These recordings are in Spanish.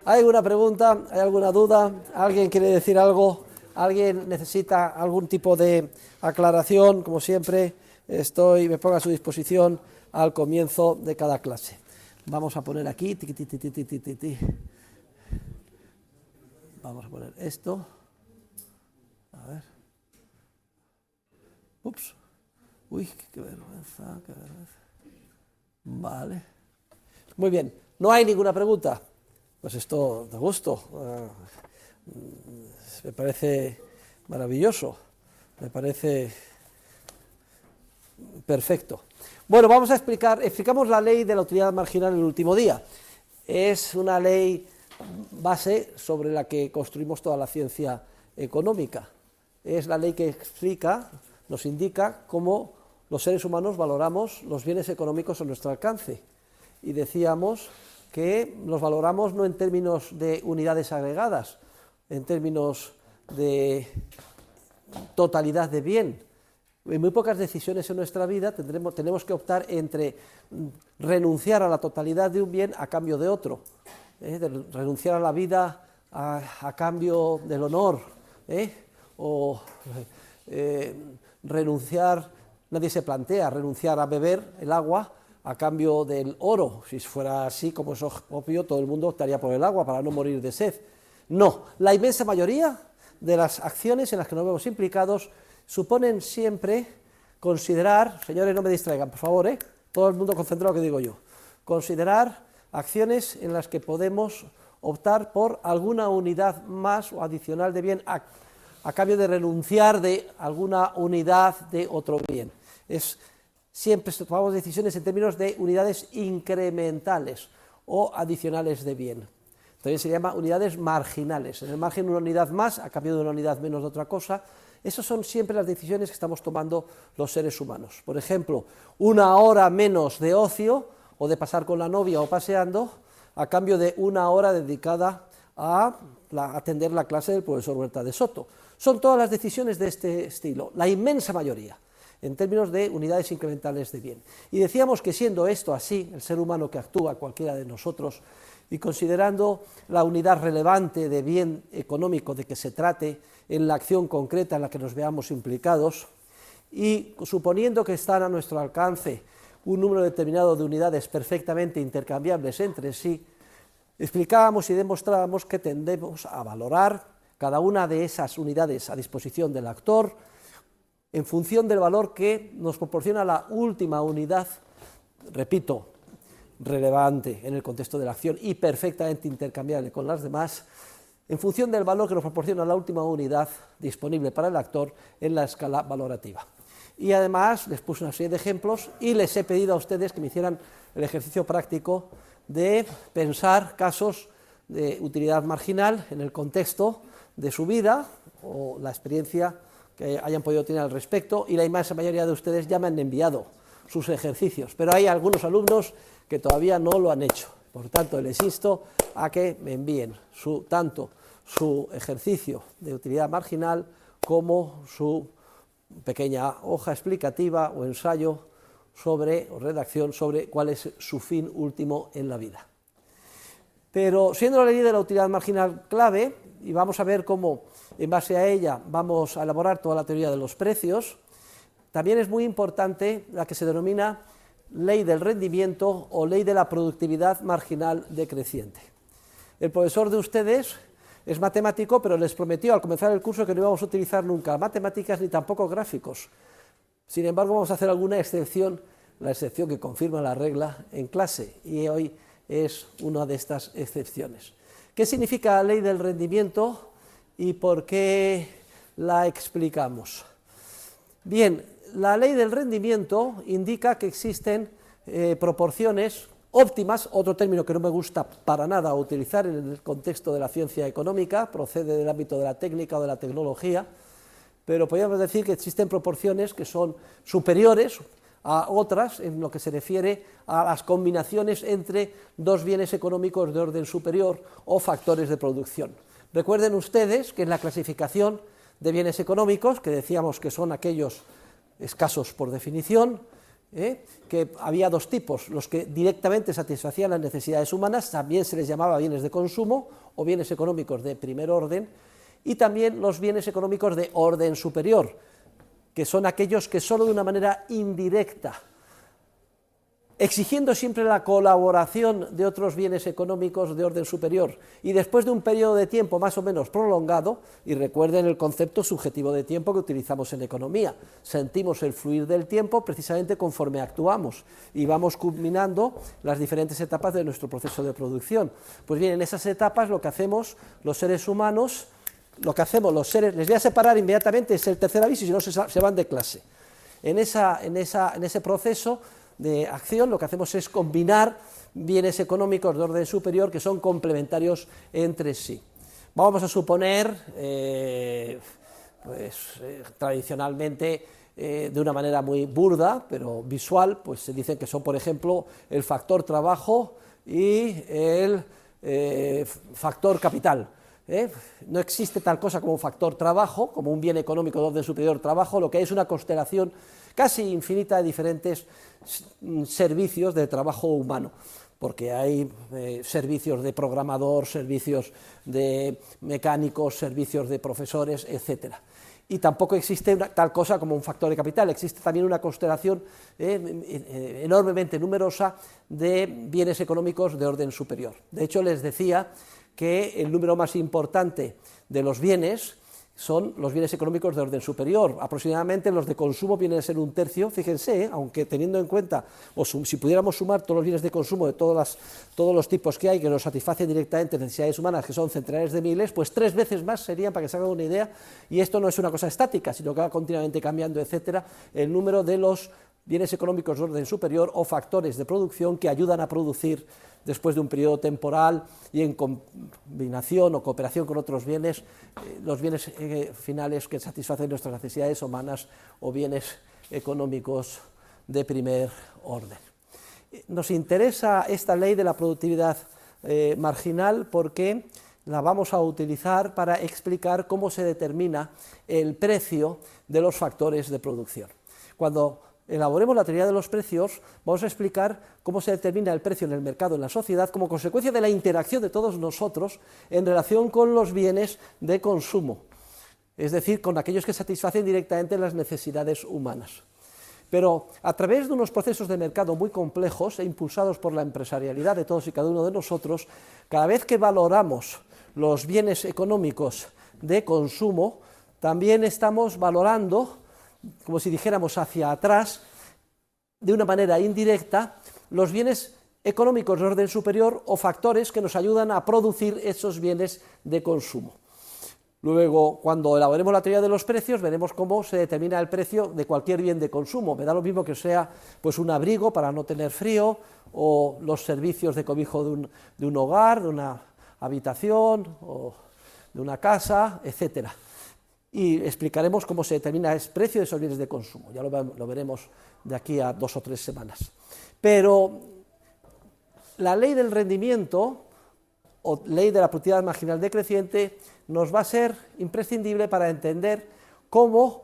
¿Hay alguna pregunta? ¿Hay alguna duda? ¿Alguien quiere decir algo? ¿Alguien necesita algún tipo de aclaración? Como siempre, me pongo a su disposición al comienzo de cada clase. Vamos a poner aquí, vamos a poner esto. A ver. Ups. Uy, qué vergüenza, qué vergüenza. Vale. Muy bien. ¿No hay ninguna pregunta? Pues esto de gusto. Me parece maravilloso. Me parece perfecto. Bueno, explicamos la ley de la utilidad marginal el último día. Es una ley base sobre la que construimos toda la ciencia económica. Es la ley que nos indica cómo los seres humanos valoramos los bienes económicos a nuestro alcance. Y decíamos que los valoramos no en términos de unidades agregadas, en términos de totalidad de bien. En muy pocas decisiones en nuestra vida tenemos que optar entre renunciar a la totalidad de un bien a cambio de otro, renunciar a la vida a cambio del honor, o renunciar, nadie se plantea renunciar a beber el agua a cambio del oro. Si fuera así, como es obvio, todo el mundo optaría por el agua para no morir de sed. No, la inmensa mayoría de las acciones en las que nos vemos implicados suponen siempre considerar, señores, no me distraigan, por favor, todo el mundo concentrado en lo que digo yo, considerar acciones en las que podemos optar por alguna unidad más o adicional de bien a cambio de renunciar de alguna unidad de otro bien. Siempre tomamos decisiones en términos de unidades incrementales o adicionales de bien. También se llama unidades marginales. En el margen una unidad más a cambio de una unidad menos de otra cosa. Esas son siempre las decisiones que estamos tomando los seres humanos. Por ejemplo, una hora menos de ocio o de pasar con la novia o paseando a cambio de una hora dedicada a atender la clase del profesor Huerta de Soto. Son todas las decisiones de este estilo, la inmensa mayoría, en términos de unidades incrementales de bien. Y decíamos que siendo esto así, el ser humano que actúa, cualquiera de nosotros, y considerando la unidad relevante de bien económico de que se trate en la acción concreta en la que nos veamos implicados, y suponiendo que están a nuestro alcance un número determinado de unidades perfectamente intercambiables entre sí, explicábamos y demostrábamos que tendemos a valorar cada una de esas unidades a disposición del actor en función del valor que nos proporciona la última unidad, repito, relevante en el contexto de la acción y perfectamente intercambiable con las demás, en función del valor que nos proporciona la última unidad disponible para el actor en la escala valorativa. Y además les puse una serie de ejemplos y les he pedido a ustedes que me hicieran el ejercicio práctico de pensar casos de utilidad marginal en el contexto de su vida o la experiencia que hayan podido tener al respecto, y la inmensa mayoría de ustedes ya me han enviado sus ejercicios, pero hay algunos alumnos que todavía no lo han hecho. Por tanto, les insto a que me envíen tanto su ejercicio de utilidad marginal como su pequeña hoja explicativa o ensayo o redacción sobre cuál es su fin último en la vida. Pero siendo la ley de la utilidad marginal clave, y vamos a ver cómo en base a ella vamos a elaborar toda la teoría de los precios, también es muy importante la que se denomina ley del rendimiento o ley de la productividad marginal decreciente. El profesor de ustedes es matemático, pero les prometió al comenzar el curso que no íbamos a utilizar nunca matemáticas ni tampoco gráficos. Sin embargo, vamos a hacer alguna excepción, la excepción que confirma la regla en clase, y hoy es una de estas excepciones. ¿Qué significa la ley del rendimiento y por qué la explicamos? Bien, la ley del rendimiento indica que existen proporciones óptimas, otro término que no me gusta para nada utilizar en el contexto de la ciencia económica, procede del ámbito de la técnica o de la tecnología, pero podríamos decir que existen proporciones que son superiores a otras en lo que se refiere a las combinaciones entre dos bienes económicos de orden superior o factores de producción. Recuerden ustedes que en la clasificación de bienes económicos, que decíamos que son aquellos escasos por definición, que había dos tipos, los que directamente satisfacían las necesidades humanas, también se les llamaba bienes de consumo o bienes económicos de primer orden, y también los bienes económicos de orden superior, que son aquellos que solo de una manera indirecta, exigiendo siempre la colaboración de otros bienes económicos de orden superior, y después de un periodo de tiempo más o menos prolongado, y recuerden el concepto subjetivo de tiempo que utilizamos en economía, sentimos el fluir del tiempo precisamente conforme actuamos, y vamos culminando las diferentes etapas de nuestro proceso de producción. Pues bien, en esas etapas lo que hacemos los seres humanos, les voy a separar inmediatamente, es el tercer aviso, y si no se van de clase. En ese proceso de acción lo que hacemos es combinar bienes económicos de orden superior que son complementarios entre sí. Vamos a suponer, tradicionalmente, de una manera muy burda, pero visual, pues se dicen que son, por ejemplo, el factor trabajo y el factor capital. No existe tal cosa como un factor trabajo, como un bien económico de orden superior trabajo, lo que hay es una constelación casi infinita de diferentes servicios de trabajo humano, porque hay servicios de programador, servicios de mecánicos, servicios de profesores, etc. Y tampoco existe tal cosa como un factor de capital, existe también una constelación enormemente numerosa de bienes económicos de orden superior. De hecho, les decía que el número más importante de los bienes son los bienes económicos de orden superior. Aproximadamente los de consumo vienen a ser un tercio, fíjense, aunque teniendo en cuenta, si pudiéramos sumar todos los bienes de consumo de todos los tipos que hay, que nos satisfacen directamente necesidades humanas, que son centenares de miles, pues 3 veces más serían, para que se hagan una idea, y esto no es una cosa estática, sino que va continuamente cambiando, etcétera, el número de los bienes económicos de orden superior o factores de producción que ayudan a producir después de un periodo temporal y en combinación o cooperación con otros bienes, los bienes finales que satisfacen nuestras necesidades humanas o bienes económicos de primer orden. Nos interesa esta ley de la productividad marginal porque la vamos a utilizar para explicar cómo se determina el precio de los factores de producción. Cuando elaboremos la teoría de los precios, vamos a explicar cómo se determina el precio en el mercado, en la sociedad, como consecuencia de la interacción de todos nosotros en relación con los bienes de consumo, es decir, con aquellos que satisfacen directamente las necesidades humanas. Pero a través de unos procesos de mercado muy complejos e impulsados por la empresarialidad de todos y cada uno de nosotros, cada vez que valoramos los bienes económicos de consumo, también estamos valorando, como si dijéramos hacia atrás, de una manera indirecta, los bienes económicos de orden superior o factores que nos ayudan a producir esos bienes de consumo. Luego, cuando elaboremos la teoría de los precios, veremos cómo se determina el precio de cualquier bien de consumo. Me da lo mismo que sea pues, un abrigo para no tener frío, o los servicios de cobijo de un hogar, de una habitación, o de una casa, etcétera. Y explicaremos cómo se determina el precio de esos bienes de consumo. Ya lo veremos de aquí a 2 o 3 semanas. Pero la ley del rendimiento, o ley de la productividad marginal decreciente, nos va a ser imprescindible para entender cómo,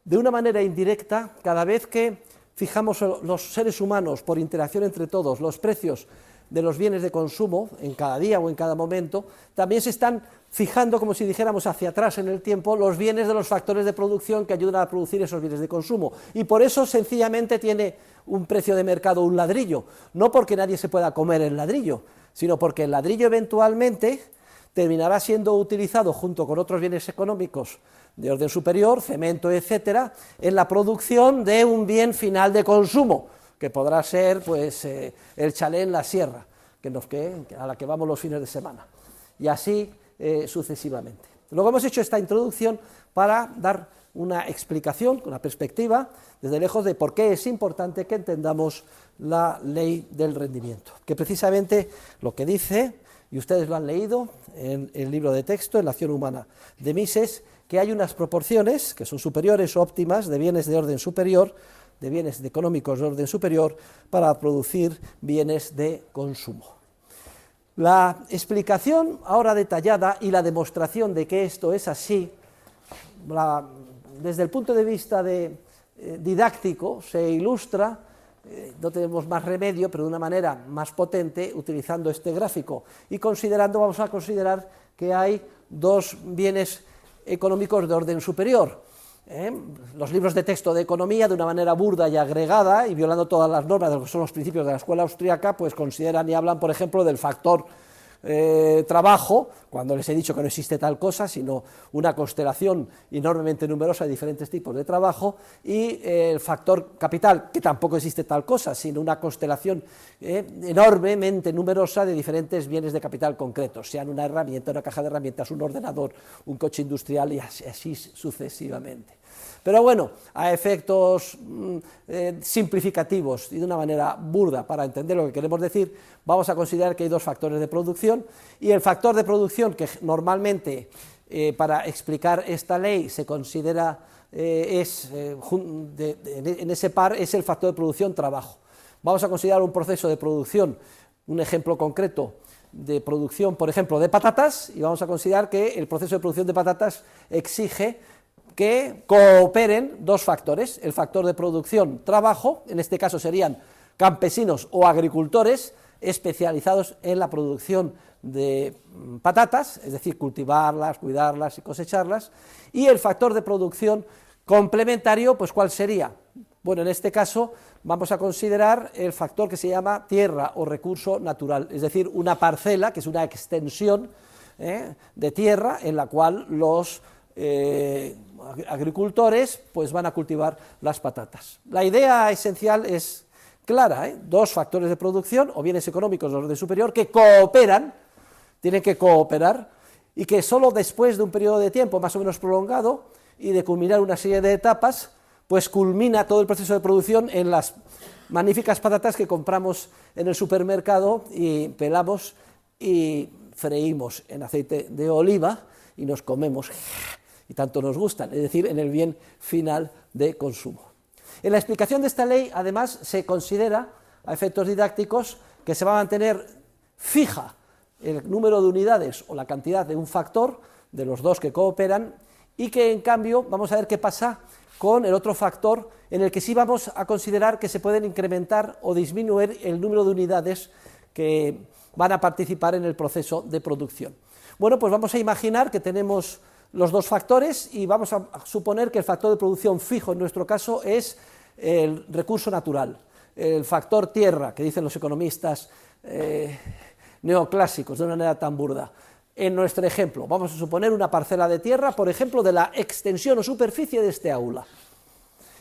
de una manera indirecta, cada vez que fijamos los seres humanos, por interacción entre todos, los precios de los bienes de consumo, en cada día o en cada momento, también se están fijando, como si dijéramos hacia atrás en el tiempo, los bienes de los factores de producción que ayudan a producir esos bienes de consumo. Y por eso sencillamente tiene un precio de mercado un ladrillo, no porque nadie se pueda comer el ladrillo, sino porque el ladrillo eventualmente terminará siendo utilizado junto con otros bienes económicos de orden superior, cemento, etcétera, en la producción de un bien final de consumo, que podrá ser pues, el chalet en la sierra, a la que vamos los fines de semana, y así sucesivamente. Luego hemos hecho esta introducción para dar una explicación, una perspectiva, desde lejos de por qué es importante que entendamos la ley del rendimiento, que precisamente lo que dice, y ustedes lo han leído en el libro de texto, en la acción humana de Mises, que hay unas proporciones que son superiores o óptimas de bienes de orden superior, de bienes económicos de orden superior, para producir bienes de consumo. La explicación ahora detallada y la demostración de que esto es así, desde el punto de vista didáctico, se ilustra no tenemos más remedio, pero de una manera más potente, utilizando este gráfico y vamos a considerar que hay dos bienes económicos de orden superior. Los libros de texto de economía, de una manera burda y agregada, y violando todas las normas de lo que son los principios de la escuela austríaca, pues consideran y hablan, por ejemplo, del factor trabajo, cuando les he dicho que no existe tal cosa, sino una constelación enormemente numerosa de diferentes tipos de trabajo, y el factor capital, que tampoco existe tal cosa, sino una constelación enormemente numerosa de diferentes bienes de capital concretos, sean una herramienta, una caja de herramientas, un ordenador, un coche industrial y así sucesivamente. Pero bueno, a efectos simplificativos y de una manera burda para entender lo que queremos decir, vamos a considerar que hay dos factores de producción, y el factor de producción que normalmente para explicar esta ley se considera en ese par es el factor de producción trabajo. Vamos a considerar un proceso de producción, un ejemplo concreto de producción, por ejemplo, de patatas, y vamos a considerar que el proceso de producción de patatas exige que cooperen dos factores, el factor de producción trabajo, en este caso serían campesinos o agricultores especializados en la producción de patatas, es decir, cultivarlas, cuidarlas y cosecharlas, y el factor de producción complementario, pues ¿cuál sería? Bueno, en este caso vamos a considerar el factor que se llama tierra o recurso natural, es decir, una parcela, que es una extensión de tierra en la cual los agricultores pues van a cultivar las patatas. La idea esencial es clara, dos factores de producción o bienes económicos de orden superior que cooperan, tienen que cooperar, y que solo después de un periodo de tiempo más o menos prolongado y de culminar una serie de etapas, pues culmina todo el proceso de producción en las magníficas patatas que compramos en el supermercado y pelamos y freímos en aceite de oliva y nos comemos y tanto nos gustan, es decir, en el bien final de consumo. En la explicación de esta ley, además, se considera, a efectos didácticos, que se va a mantener fija el número de unidades o la cantidad de un factor, de los dos que cooperan, y que, en cambio, vamos a ver qué pasa con el otro factor, en el que sí vamos a considerar que se pueden incrementar o disminuir el número de unidades que van a participar en el proceso de producción. Bueno, pues vamos a imaginar que tenemos los dos factores y vamos a suponer que el factor de producción fijo en nuestro caso es el recurso natural, el factor tierra, que dicen los economistas neoclásicos de una manera tan burda. En nuestro ejemplo, vamos a suponer una parcela de tierra, por ejemplo, de la extensión o superficie de este aula.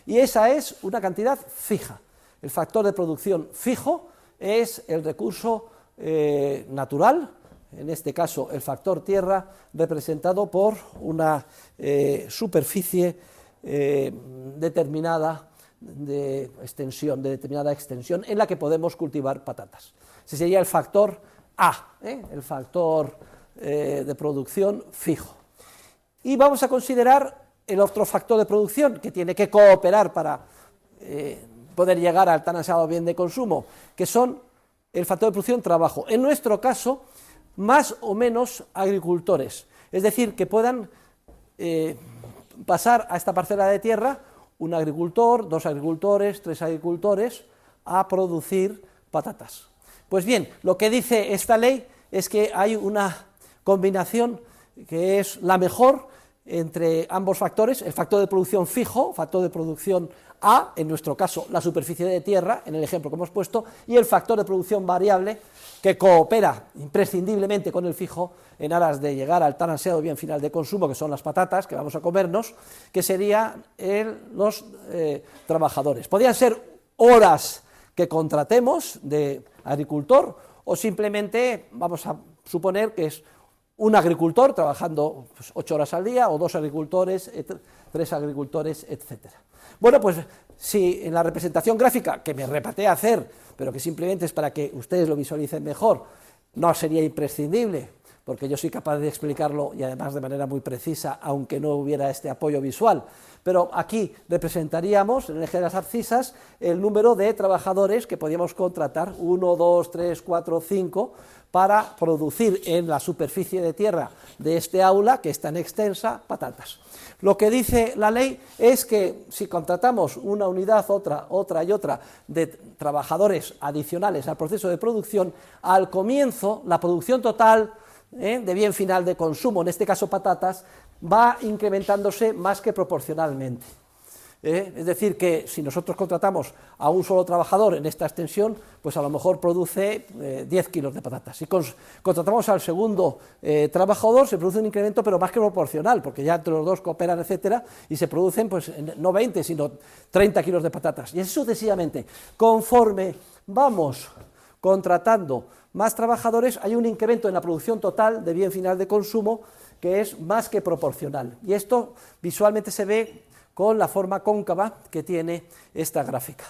Y esa es una cantidad fija. El factor de producción fijo es el recurso natural, en este caso el factor tierra, representado por una superficie determinada de determinada extensión en la que podemos cultivar patatas. Ese sería el factor A, el factor de producción fijo. Y vamos a considerar el otro factor de producción que tiene que cooperar para poder llegar al tan ansiado bien de consumo, que son el factor de producción trabajo. En nuestro caso, más o menos agricultores, es decir, que puedan pasar a esta parcela de tierra un agricultor, dos agricultores, tres agricultores a producir patatas. Pues bien, lo que dice esta ley es que hay una combinación que es la mejor entre ambos factores, el factor de producción fijo, factor de producción A, en nuestro caso la superficie de tierra, en el ejemplo que hemos puesto, y el factor de producción variable que coopera imprescindiblemente con el fijo en aras de llegar al tan ansiado bien final de consumo, que son las patatas que vamos a comernos, que serían los trabajadores. Podrían ser horas que contratemos de agricultor o simplemente vamos a suponer que es un agricultor trabajando 8 horas al día, o 2 agricultores, 3 agricultores, etc. Bueno, pues si en la representación gráfica, que me repateé a hacer, pero que simplemente es para que ustedes lo visualicen mejor, no sería imprescindible porque yo soy capaz de explicarlo y además de manera muy precisa, aunque no hubiera este apoyo visual. Pero aquí representaríamos, en el eje de las abscisas, el número de trabajadores que podíamos contratar, 1, 2, 3, 4, 5, para producir en la superficie de tierra de este aula, que es tan extensa, patatas. Lo que dice la ley es que si contratamos una unidad, otra y otra de trabajadores adicionales al proceso de producción, al comienzo la producción total de bien final de consumo, en este caso patatas, va incrementándose más que proporcionalmente. Es decir, que si nosotros contratamos a un solo trabajador en esta extensión, pues a lo mejor produce 10 kilos de patatas. Si contratamos al segundo trabajador, se produce un incremento, pero más que proporcional, porque ya entre los dos cooperan, etcétera, y se producen pues no 20, sino 30 kilos de patatas. Y así sucesivamente. Conforme vamos contratando más trabajadores, hay un incremento en la producción total de bien final de consumo que es más que proporcional. Y esto visualmente se ve con la forma cóncava que tiene esta gráfica.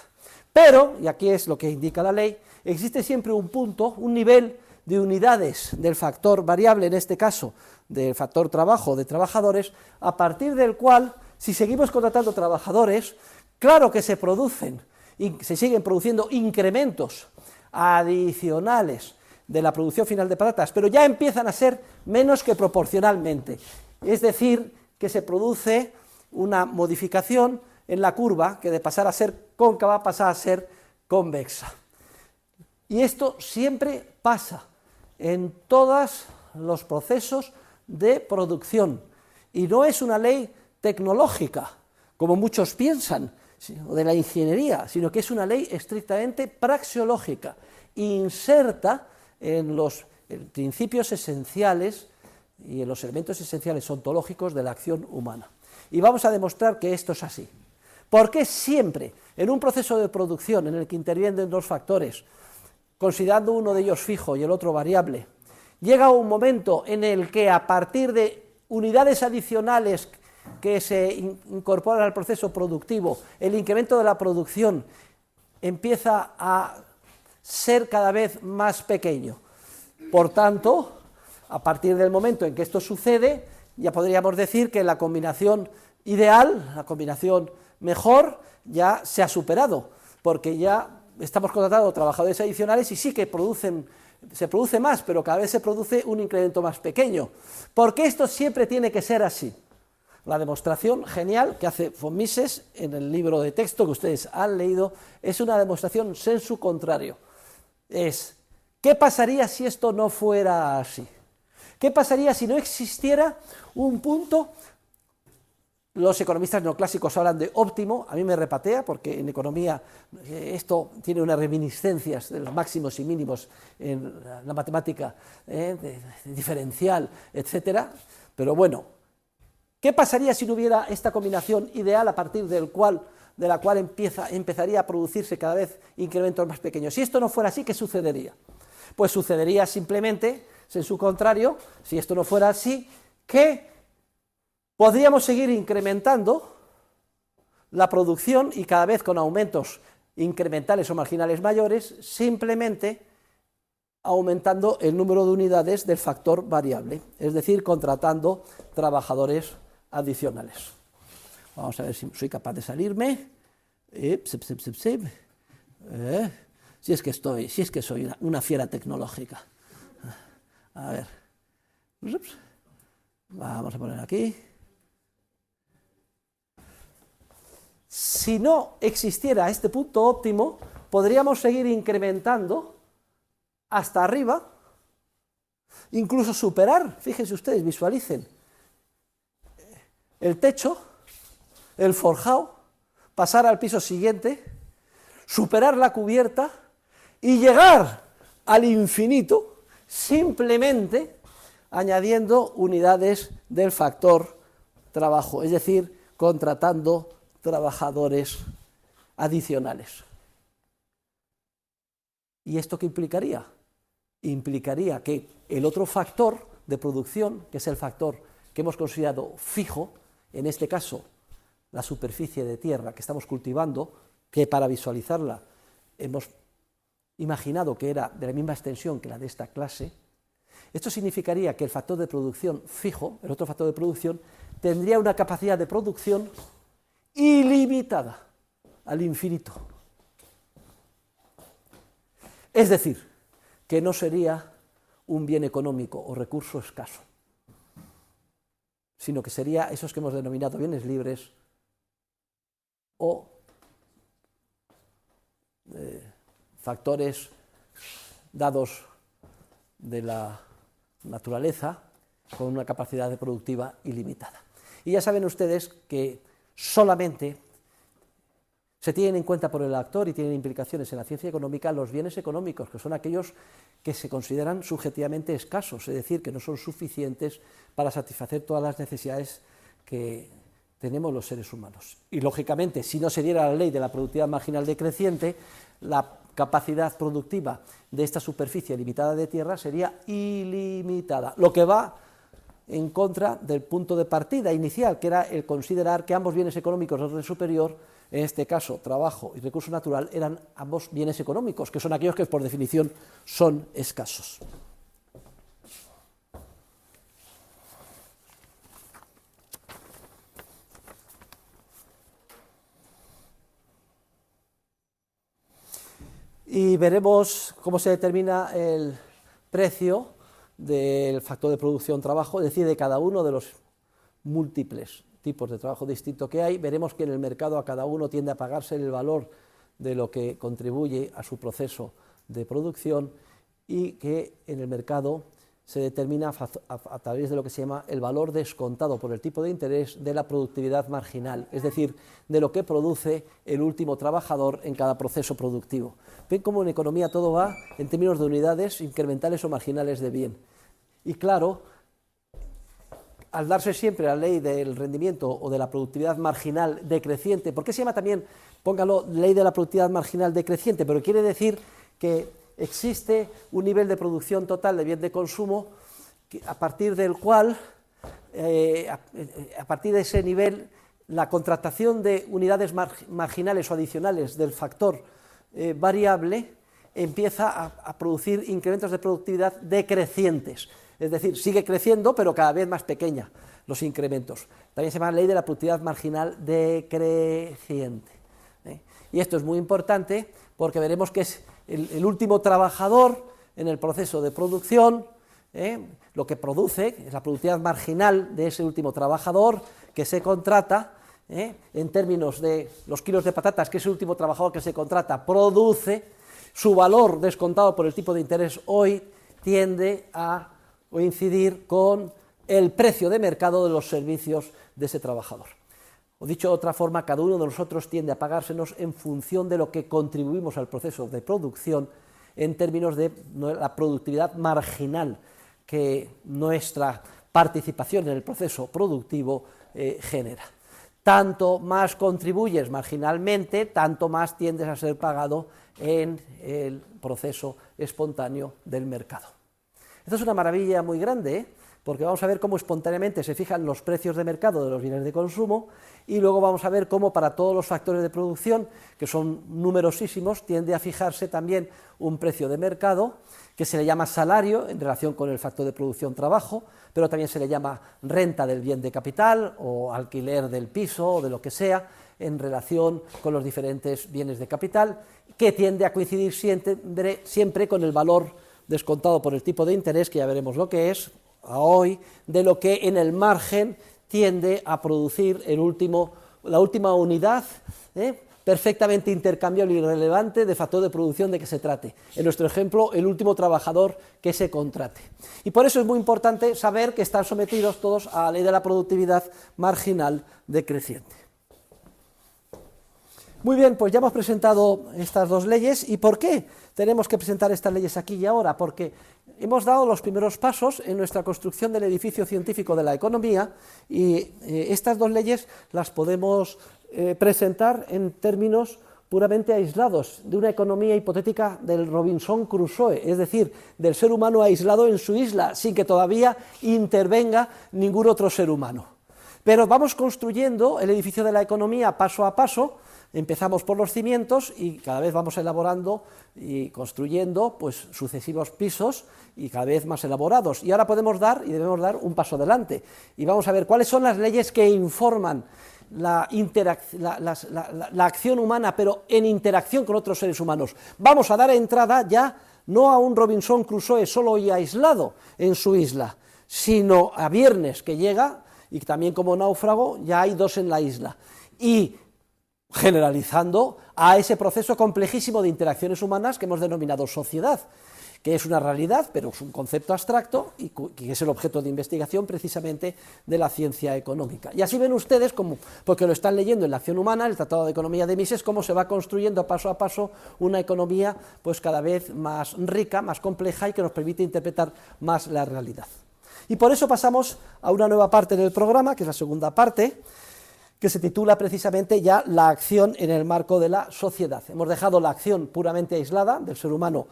Pero, y aquí es lo que indica la ley, existe siempre un punto, un nivel de unidades del factor variable, en este caso del factor trabajo de trabajadores, a partir del cual, si seguimos contratando trabajadores, claro que se siguen produciendo incrementos adicionales de la producción final de patatas, pero ya empiezan a ser menos que proporcionalmente. Es decir, que se produce una modificación en la curva que de pasar a ser cóncava pasa a ser convexa. Y esto siempre pasa en todos los procesos de producción. Y no es una ley tecnológica, como muchos piensan, o de la ingeniería, sino que es una ley estrictamente praxeológica, inserta en los principios esenciales y en los elementos esenciales ontológicos de la acción humana. Y vamos a demostrar que esto es así. ¿Por qué siempre en un proceso de producción en el que intervienen dos factores, considerando uno de ellos fijo y el otro variable, llega un momento en el que a partir de unidades adicionales que se incorporan al proceso productivo, el incremento de la producción empieza a ser cada vez más pequeño? Por tanto, a partir del momento en que esto sucede, ya podríamos decir que la combinación ideal, la combinación mejor, ya se ha superado, porque ya estamos contratando trabajadores adicionales y sí que se produce más, pero cada vez se produce un incremento más pequeño. ¿Por qué esto siempre tiene que ser así? La demostración genial que hace von Mises en el libro de texto que ustedes han leído es una demostración sensu contrario. ¿Qué pasaría si esto no fuera así? ¿Qué pasaría si no existiera un punto? Los economistas neoclásicos hablan de óptimo, a mí me repatea porque en economía esto tiene unas reminiscencias de los máximos y mínimos en la matemática diferencial, etcétera. Pero bueno, ¿qué pasaría si no hubiera esta combinación ideal a partir de la cual empezaría a producirse cada vez incrementos más pequeños? Si esto no fuera así, ¿qué sucedería? Pues sucedería simplemente, en su contrario, si esto no fuera así, que podríamos seguir incrementando la producción y cada vez con aumentos incrementales o marginales mayores, simplemente aumentando el número de unidades del factor variable, es decir, contratando trabajadores adicionales. Vamos a ver si soy capaz de salirme. Si es que soy una fiera tecnológica. A ver. Vamos a poner aquí. Si no existiera este punto óptimo, podríamos seguir incrementando hasta arriba, incluso superar, fíjense ustedes, visualicen, el techo, el forjado, pasar al piso siguiente, superar la cubierta y llegar al infinito simplemente añadiendo unidades del factor trabajo, es decir, contratando trabajadores adicionales. ¿Y esto qué implicaría? Implicaría que el otro factor de producción, que es el factor que hemos considerado fijo, en este caso la superficie de tierra que estamos cultivando, que para visualizarla hemos imaginado que era de la misma extensión que la de esta clase, Esto significaría que el factor de producción fijo, el otro factor de producción, tendría una capacidad de producción ilimitada, al infinito. Es decir, que no sería un bien económico o recurso escaso, sino que sería esos que hemos denominado bienes libres o factores dados de la naturaleza con una capacidad productiva ilimitada. Y ya saben ustedes que solamente se tienen en cuenta por el actor y tienen implicaciones en la ciencia económica los bienes económicos, que son aquellos que se consideran subjetivamente escasos, es decir, que no son suficientes para satisfacer todas las necesidades que tenemos los seres humanos. Y lógicamente, si no se diera la ley de la productividad marginal decreciente, la capacidad productiva de esta superficie limitada de tierra sería ilimitada, lo que va en contra del punto de partida inicial, que era el considerar que ambos bienes económicos de orden superior, en este caso trabajo y recurso natural, eran ambos bienes económicos, que son aquellos que por definición son escasos. Y veremos cómo se determina el precio del factor de producción trabajo, es decir, de cada uno de los múltiples tipos de trabajo distinto que hay. Veremos que en el mercado a cada uno tiende a pagarse el valor de lo que contribuye a su proceso de producción y que en el mercado se determina a través de lo que se llama el valor descontado por el tipo de interés de la productividad marginal, es decir, de lo que produce el último trabajador en cada proceso productivo. Ven cómo en economía todo va en términos de unidades incrementales o marginales de bien. Y claro, al darse siempre la ley del rendimiento o de la productividad marginal decreciente, ¿por qué se llama también, póngalo, ley de la productividad marginal decreciente? Pero quiere decir que existe un nivel de producción total de bien de consumo a partir del cual, a partir de ese nivel, la contratación de unidades marginales o adicionales del factor variable empieza a producir incrementos de productividad decrecientes. Es decir, sigue creciendo, pero cada vez más pequeña los incrementos. También se llama ley de la productividad marginal decreciente. Y esto es muy importante porque veremos que es el último trabajador en el proceso de producción, lo que produce es la productividad marginal de ese último trabajador que se contrata, en términos de los kilos de patatas que ese último trabajador que se contrata produce, su valor descontado por el tipo de interés hoy tiende a coincidir con el precio de mercado de los servicios de ese trabajador. O dicho de otra forma, cada uno de nosotros tiende a pagársenos en función de lo que contribuimos al proceso de producción en términos de la productividad marginal que nuestra participación en el proceso productivo genera. Tanto más contribuyes marginalmente, tanto más tiendes a ser pagado en el proceso espontáneo del mercado. Esto es una maravilla muy grande, porque vamos a ver cómo espontáneamente se fijan los precios de mercado de los bienes de consumo y luego vamos a ver cómo para todos los factores de producción, que son numerosísimos, tiende a fijarse también un precio de mercado que se le llama salario en relación con el factor de producción trabajo, pero también se le llama renta del bien de capital o alquiler del piso o de lo que sea en relación con los diferentes bienes de capital, que tiende a coincidir siempre con el valor descontado por el tipo de interés, que ya veremos lo que es a hoy, de lo que en el margen tiende a producir la última unidad perfectamente intercambiable y relevante de factor de producción de que se trate. En nuestro ejemplo, el último trabajador que se contrate. Y por eso es muy importante saber que están sometidos todos a la ley de la productividad marginal decreciente. Muy bien, pues ya hemos presentado estas dos leyes. ¿Y por qué tenemos que presentar estas leyes aquí y ahora? Porque hemos dado los primeros pasos en nuestra construcción del edificio científico de la economía y estas dos leyes las podemos presentar en términos puramente aislados, de una economía hipotética del Robinson Crusoe, es decir, del ser humano aislado en su isla, sin que todavía intervenga ningún otro ser humano. Pero vamos construyendo el edificio de la economía paso a paso. Empezamos por los cimientos y cada vez vamos elaborando y construyendo pues, sucesivos pisos y cada vez más elaborados. Y ahora podemos dar y debemos dar un paso adelante. Y vamos a ver cuáles son las leyes que informan la acción humana, pero en interacción con otros seres humanos. Vamos a dar entrada ya no a un Robinson Crusoe solo y aislado en su isla, sino a Viernes, que llega, y también como náufrago ya hay dos en la isla. Y generalizando a ese proceso complejísimo de interacciones humanas que hemos denominado sociedad, que es una realidad, pero es un concepto abstracto y que es el objeto de investigación precisamente de la ciencia económica. Y así ven ustedes, porque lo están leyendo en La acción humana, el Tratado de Economía de Mises, cómo se va construyendo paso a paso una economía pues cada vez más rica, más compleja y que nos permite interpretar más la realidad. Y por eso pasamos a una nueva parte del programa, que es la segunda parte, que se titula precisamente ya la acción en el marco de la sociedad. Hemos dejado la acción puramente aislada del ser humano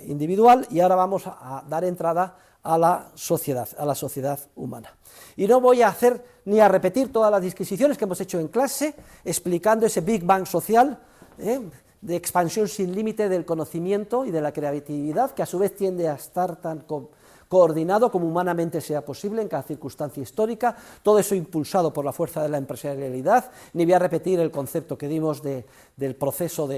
individual y ahora vamos a dar entrada a la sociedad humana. Y no voy a hacer ni a repetir todas las disquisiciones que hemos hecho en clase, explicando ese Big Bang social, de expansión sin límite del conocimiento y de la creatividad, que a su vez tiende a estar tan coordinado como humanamente sea posible en cada circunstancia histórica, todo eso impulsado por la fuerza de la empresarialidad. Ni voy a repetir el concepto que dimos del proceso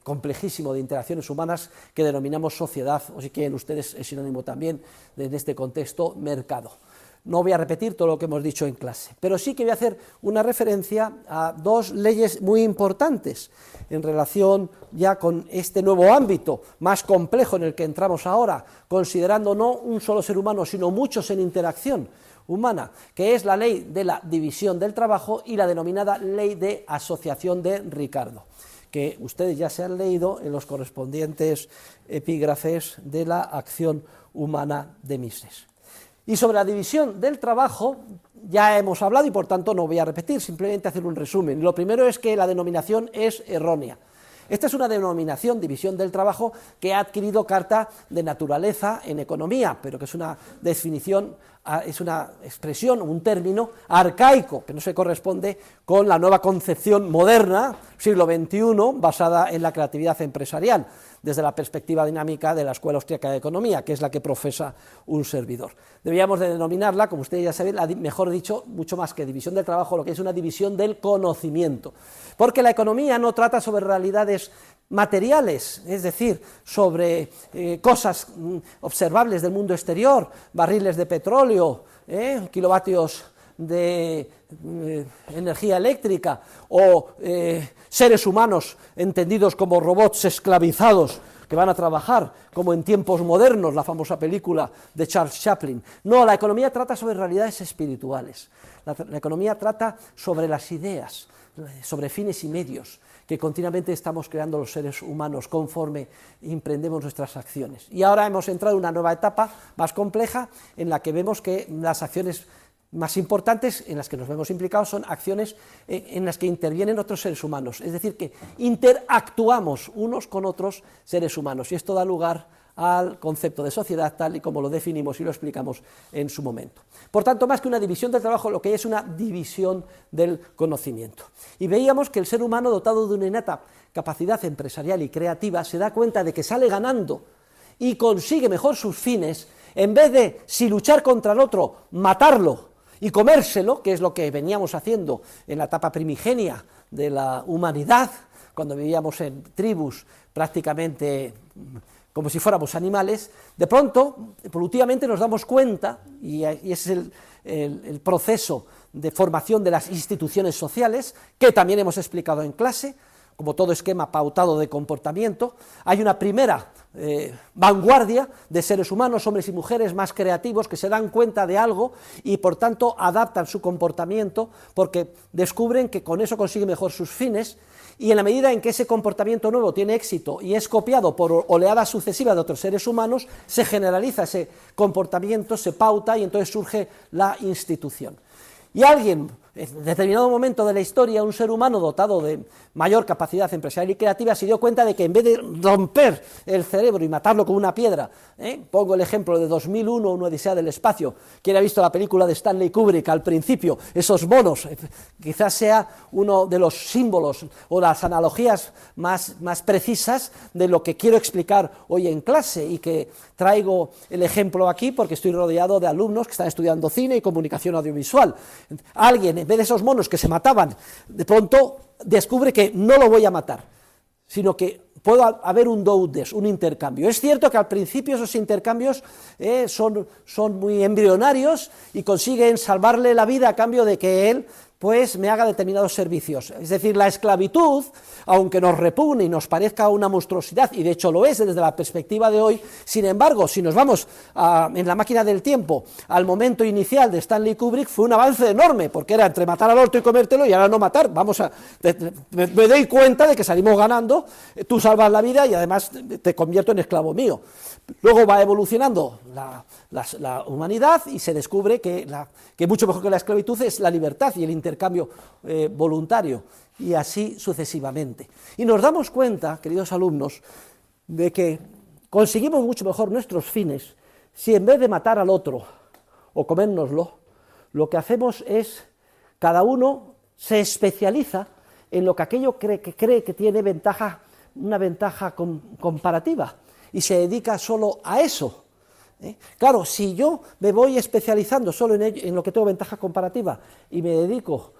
complejísimo de interacciones humanas que denominamos sociedad, o si quieren ustedes es sinónimo también en este contexto mercado. No voy a repetir todo lo que hemos dicho en clase, pero sí que voy a hacer una referencia a dos leyes muy importantes en relación ya con este nuevo ámbito más complejo en el que entramos ahora, considerando no un solo ser humano, sino muchos en interacción humana, que es la ley de la división del trabajo y la denominada ley de asociación de Ricardo, que ustedes ya se han leído en los correspondientes epígrafes de la acción humana de Mises. Y sobre la división del trabajo ya hemos hablado y por tanto no voy a repetir, simplemente hacer un resumen. Lo primero es que la denominación es errónea. Esta es una denominación, división del trabajo, que ha adquirido carta de naturaleza en economía, pero que es una definición, es una expresión, un término arcaico, que no se corresponde con la nueva concepción moderna, siglo XXI, basada en la creatividad empresarial, desde la perspectiva dinámica de la Escuela Austriaca de Economía, que es la que profesa un servidor. Deberíamos de denominarla, como ustedes ya saben, mejor dicho, mucho más que división del trabajo, lo que es una división del conocimiento, porque la economía no trata sobre realidades materiales, es decir, sobre cosas observables del mundo exterior, barriles de petróleo, kilovatios de energía eléctrica o seres humanos entendidos como robots esclavizados que van a trabajar como en tiempos modernos, la famosa película de Charles Chaplin. No, la economía trata sobre realidades espirituales, la economía trata sobre las ideas, sobre fines y medios que continuamente estamos creando los seres humanos conforme emprendemos nuestras acciones. Y ahora hemos entrado en una nueva etapa más compleja en la que vemos que las acciones más importantes en las que nos vemos implicados son acciones en las que intervienen otros seres humanos, es decir, que interactuamos unos con otros seres humanos, y esto da lugar al concepto de sociedad tal y como lo definimos y lo explicamos en su momento. Por tanto, más que una división del trabajo, lo que hay es una división del conocimiento. Y veíamos que el ser humano, dotado de una innata capacidad empresarial y creativa, se da cuenta de que sale ganando y consigue mejor sus fines, en vez de, si luchar contra el otro, matarlo y comérselo, que es lo que veníamos haciendo en la etapa primigenia de la humanidad, cuando vivíamos en tribus prácticamente como si fuéramos animales. De pronto, evolutivamente nos damos cuenta, y ese es el proceso de formación de las instituciones sociales, que también hemos explicado en clase, como todo esquema pautado de comportamiento. Hay una primera vanguardia de seres humanos, hombres y mujeres más creativos, que se dan cuenta de algo y por tanto adaptan su comportamiento porque descubren que con eso consiguen mejor sus fines, y en la medida en que ese comportamiento nuevo tiene éxito y es copiado por oleadas sucesivas de otros seres humanos, se generaliza ese comportamiento, se pauta y entonces surge la institución. Y alguien en determinado momento de la historia, un ser humano dotado de mayor capacidad empresarial y creativa se dio cuenta de que en vez de romper el cerebro y matarlo con una piedra, pongo el ejemplo de 2001, una odisea del espacio, quien ha visto la película de Stanley Kubrick al principio, esos monos, quizás sea uno de los símbolos o las analogías más precisas de lo que quiero explicar hoy en clase, y que traigo el ejemplo aquí porque estoy rodeado de alumnos que están estudiando cine y comunicación audiovisual. Alguien, en vez de esos monos que se mataban, de pronto descubre que no lo voy a matar, sino que puede haber un do-des, un intercambio. Es cierto que al principio esos intercambios son muy embrionarios y consiguen salvarle la vida a cambio de que él pues me haga determinados servicios. Es decir, la esclavitud, aunque nos repugne y nos parezca una monstruosidad, y de hecho lo es desde la perspectiva de hoy, sin embargo, si nos vamos en la máquina del tiempo al momento inicial de Stanley Kubrick, fue un avance enorme, porque era entre matar al otro y comértelo y ahora no matar. Me doy cuenta de que salimos ganando, tú salvas la vida y además te convierto en esclavo mío. Luego va evolucionando la humanidad y se descubre que mucho mejor que la esclavitud es la libertad y el intercambio voluntario, y así sucesivamente. Y nos damos cuenta, queridos alumnos, de que conseguimos mucho mejor nuestros fines si en vez de matar al otro o comérnoslo, lo que hacemos es, cada uno se especializa en lo que aquello cree que tiene una ventaja comparativa, y se dedica solo a eso. Claro, si yo me voy especializando solo en lo que tengo ventaja comparativa y me dedico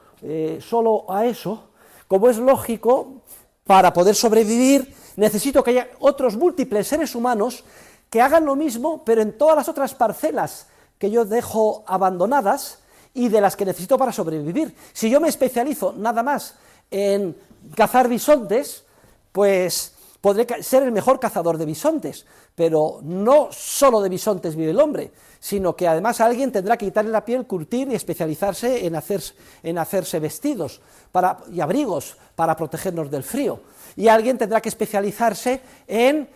solo a eso, como es lógico, para poder sobrevivir necesito que haya otros múltiples seres humanos que hagan lo mismo, pero en todas las otras parcelas que yo dejo abandonadas y de las que necesito para sobrevivir. Si yo me especializo nada más en cazar bisontes, pues podré ser el mejor cazador de bisontes, pero no solo de bisontes vive el hombre, sino que además alguien tendrá que quitarle la piel, curtir y especializarse en hacerse vestidos y abrigos para protegernos del frío. Y alguien tendrá que especializarse en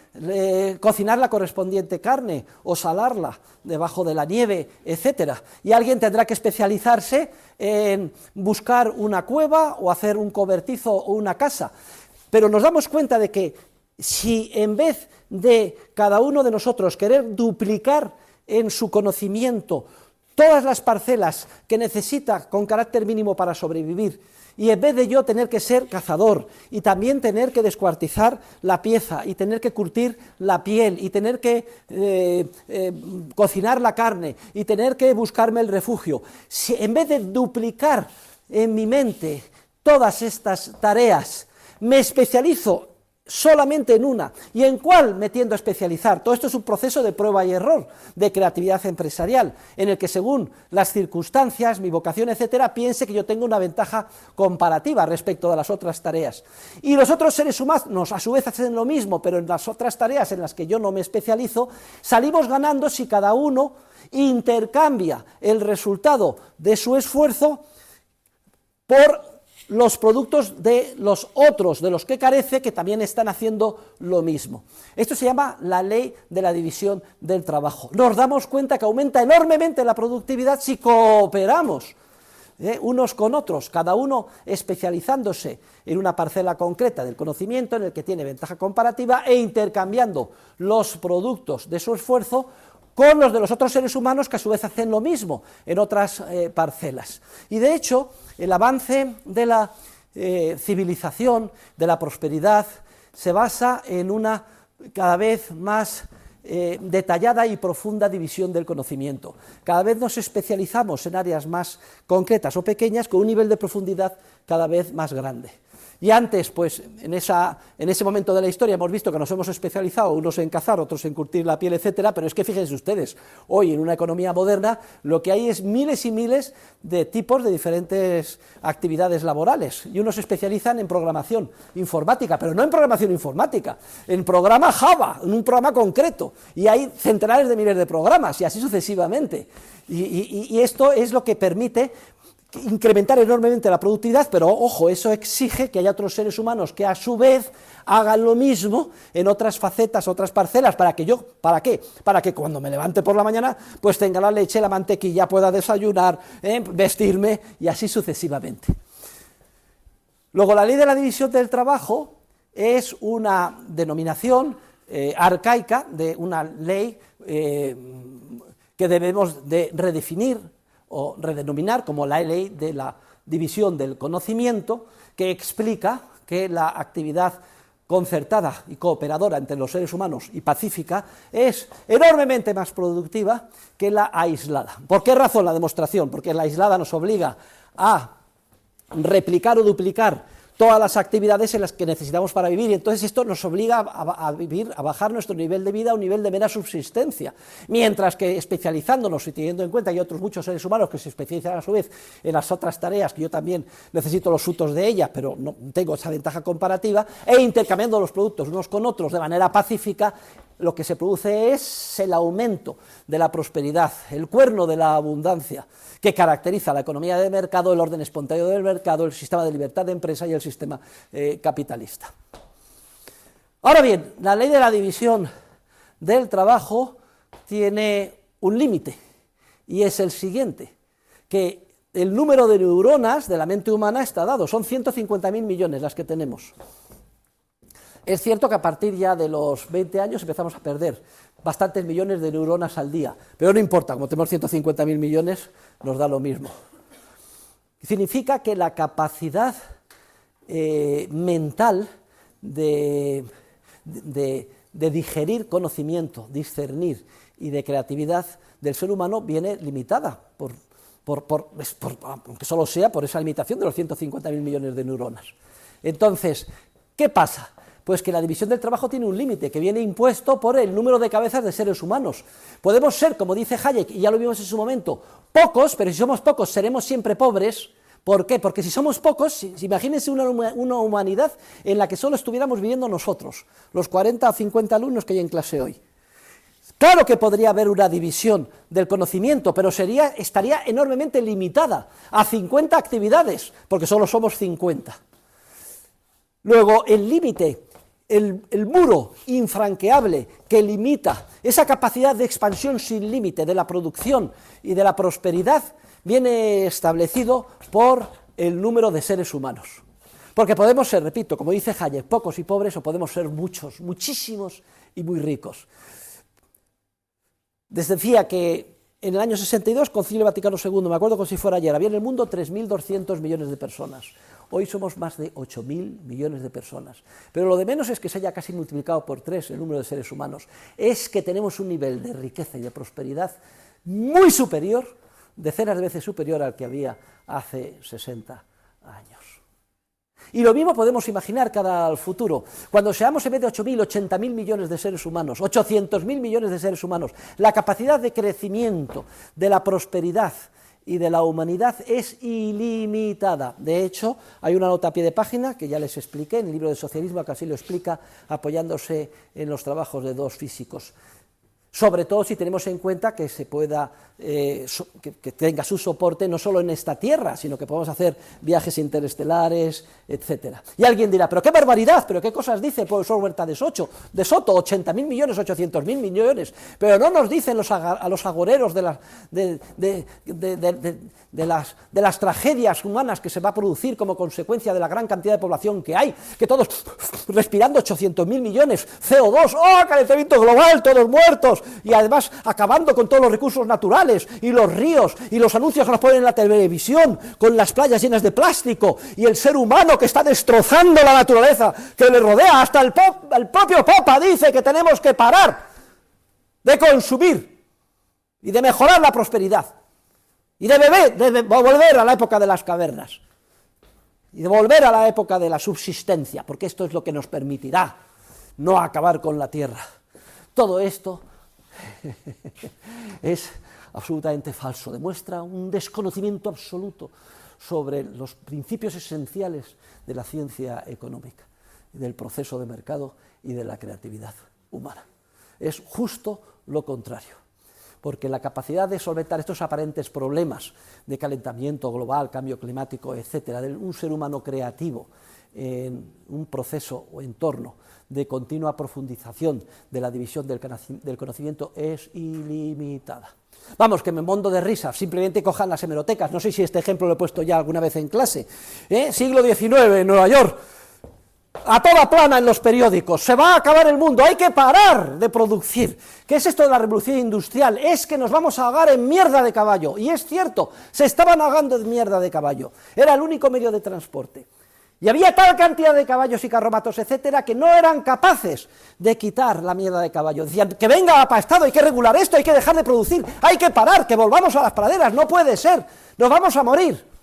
cocinar la correspondiente carne o salarla debajo de la nieve, etc. Y alguien tendrá que especializarse en buscar una cueva o hacer un cobertizo o una casa. Pero nos damos cuenta de que si en vez de cada uno de nosotros querer duplicar en su conocimiento todas las parcelas que necesita con carácter mínimo para sobrevivir, y en vez de yo tener que ser cazador y también tener que descuartizar la pieza y tener que curtir la piel y tener que cocinar la carne y tener que buscarme el refugio, si en vez de duplicar en mi mente todas estas tareas me especializo solamente en una, ¿y en cuál me tiendo a especializar? Todo esto es un proceso de prueba y error, de creatividad empresarial, en el que según las circunstancias, mi vocación, etcétera, piense que yo tengo una ventaja comparativa respecto de las otras tareas. Y los otros seres humanos a su vez hacen lo mismo, pero en las otras tareas en las que yo no me especializo, salimos ganando si cada uno intercambia el resultado de su esfuerzo por los productos de los otros, de los que carece, que también están haciendo lo mismo. Esto se llama la ley de la división del trabajo. Nos damos cuenta que aumenta enormemente la productividad si cooperamos unos con otros, cada uno especializándose en una parcela concreta del conocimiento en el que tiene ventaja comparativa e intercambiando los productos de su esfuerzo con los de los otros seres humanos que a su vez hacen lo mismo en otras parcelas. Y de hecho, el avance de la civilización, de la prosperidad, se basa en una cada vez más detallada y profunda división del conocimiento. Cada vez nos especializamos en áreas más concretas o pequeñas con un nivel de profundidad cada vez más grande. Y antes, pues, en ese momento de la historia hemos visto que nos hemos especializado, unos en cazar, otros en curtir la piel, etcétera, pero es que fíjense ustedes, hoy en una economía moderna lo que hay es miles y miles de tipos de diferentes actividades laborales, y unos se especializan en programación informática, pero no en programación informática, en programa Java, en un programa concreto, y hay centenares de miles de programas, y así sucesivamente, y esto es lo que permite incrementar enormemente la productividad, pero ojo, eso exige que haya otros seres humanos que a su vez hagan lo mismo en otras facetas, otras parcelas, ¿para qué? Para que cuando me levante por la mañana, pues tenga la leche, la mantequilla, pueda desayunar, vestirme, y así sucesivamente. Luego, la ley de la división del trabajo es una denominación arcaica de una ley que debemos de redefinir o redenominar como la ley de la división del conocimiento, que explica que la actividad concertada y cooperadora entre los seres humanos y pacífica es enormemente más productiva que la aislada. ¿Por qué razón la demostración? Porque la aislada nos obliga a replicar o duplicar todas las actividades en las que necesitamos para vivir, y entonces esto nos obliga a vivir, a bajar nuestro nivel de vida a un nivel de mera subsistencia, mientras que especializándonos y teniendo en cuenta que hay otros muchos seres humanos que se especializan a su vez en las otras tareas, que yo también necesito los frutos de ellas, pero no tengo esa ventaja comparativa, e intercambiando los productos unos con otros de manera pacífica, lo que se produce es el aumento de la prosperidad, el cuerno de la abundancia que caracteriza la economía de mercado, el orden espontáneo del mercado, el sistema de libertad de empresa y el sistema capitalista. Ahora bien, la ley de la división del trabajo tiene un límite, y es el siguiente, que el número de neuronas de la mente humana está dado, son 150.000 millones las que tenemos. Es cierto que a partir ya de los 20 años empezamos a perder bastantes millones de neuronas al día, pero no importa, como tenemos 150.000 millones, nos da lo mismo. Significa que la capacidad mental de digerir conocimiento, discernir y de creatividad del ser humano viene limitada, aunque solo sea por esa limitación de los 150.000 millones de neuronas. Entonces, ¿qué pasa? Pues que la división del trabajo tiene un límite que viene impuesto por el número de cabezas de seres humanos. Podemos ser, como dice Hayek, y ya lo vimos en su momento, pocos, pero si somos pocos seremos siempre pobres. ¿Por qué? Porque si somos pocos, imagínense una humanidad en la que solo estuviéramos viviendo nosotros, los 40 o 50 alumnos que hay en clase hoy. Claro que podría haber una división del conocimiento, pero estaría enormemente limitada a 50 actividades, porque solo somos 50. Luego, el límite, el muro infranqueable que limita esa capacidad de expansión sin límite de la producción y de la prosperidad, viene establecido por el número de seres humanos. Porque podemos ser, repito, como dice Hayek, pocos y pobres, o podemos ser muchos, muchísimos y muy ricos. Les decía que en el año 62, Concilio Vaticano II, me acuerdo como si fuera ayer, había en el mundo 3.200 millones de personas. Hoy somos más de 8.000 millones de personas. Pero lo de menos es que se haya casi multiplicado por 3 el número de seres humanos. Es que tenemos un nivel de riqueza y de prosperidad muy superior, decenas de veces superior al que había hace 60 años. Y lo mismo podemos imaginar cara al futuro. Cuando seamos en vez de 8.000, 80.000 millones de seres humanos, 800.000 millones de seres humanos, la capacidad de crecimiento, de la prosperidad y de la humanidad es ilimitada. De hecho, hay una nota a pie de página que ya les expliqué en el libro de Socialismo, que así lo explica apoyándose en los trabajos de dos físicos. Sobre todo si tenemos en cuenta que se pueda, que tenga su soporte no solo en esta Tierra, sino que podemos hacer viajes interestelares, etc. Y alguien dirá, pero qué barbaridad, pero qué cosas dice el profesor Huerta de Soto, 80.000 millones, 800.000 millones, pero no nos dicen a los agoreros de las tragedias humanas que se va a producir como consecuencia de la gran cantidad de población que hay, que todos respirando 800.000 millones, CO2, ¡oh, calentamiento global, todos muertos! Y además acabando con todos los recursos naturales y los ríos y los anuncios que nos ponen en la televisión con las playas llenas de plástico y el ser humano que está destrozando la naturaleza que le rodea. Hasta el propio Papa dice que tenemos que parar de consumir y de mejorar la prosperidad y de volver a la época de las cavernas y de volver a la época de la subsistencia, porque esto es lo que nos permitirá no acabar con la tierra. Todo esto es absolutamente falso, demuestra un desconocimiento absoluto sobre los principios esenciales de la ciencia económica, del proceso de mercado y de la creatividad humana. Es justo lo contrario. porque la capacidad de solventar estos aparentes problemas de calentamiento global, cambio climático, etcétera, de un ser humano creativo en un proceso o entorno de continua profundización de la división del conocimiento es ilimitada. Vamos, que me mondo de risa, simplemente cojan las hemerotecas, no sé si este ejemplo lo he puesto ya alguna vez en clase, siglo XIX, en Nueva York, a toda plana en los periódicos, se va a acabar el mundo, hay que parar de producir. ¿Qué es esto de la revolución industrial? Es que nos vamos a ahogar en mierda de caballo, y es cierto, se estaban ahogando en mierda de caballo, era el único medio de transporte. Y había tal cantidad de caballos y carromatos, etcétera, que no eran capaces de quitar la mierda de caballo. Decían, que venga APA Estado, hay que regular esto, hay que dejar de producir, hay que parar, que volvamos a las praderas, no puede ser, nos vamos a morir.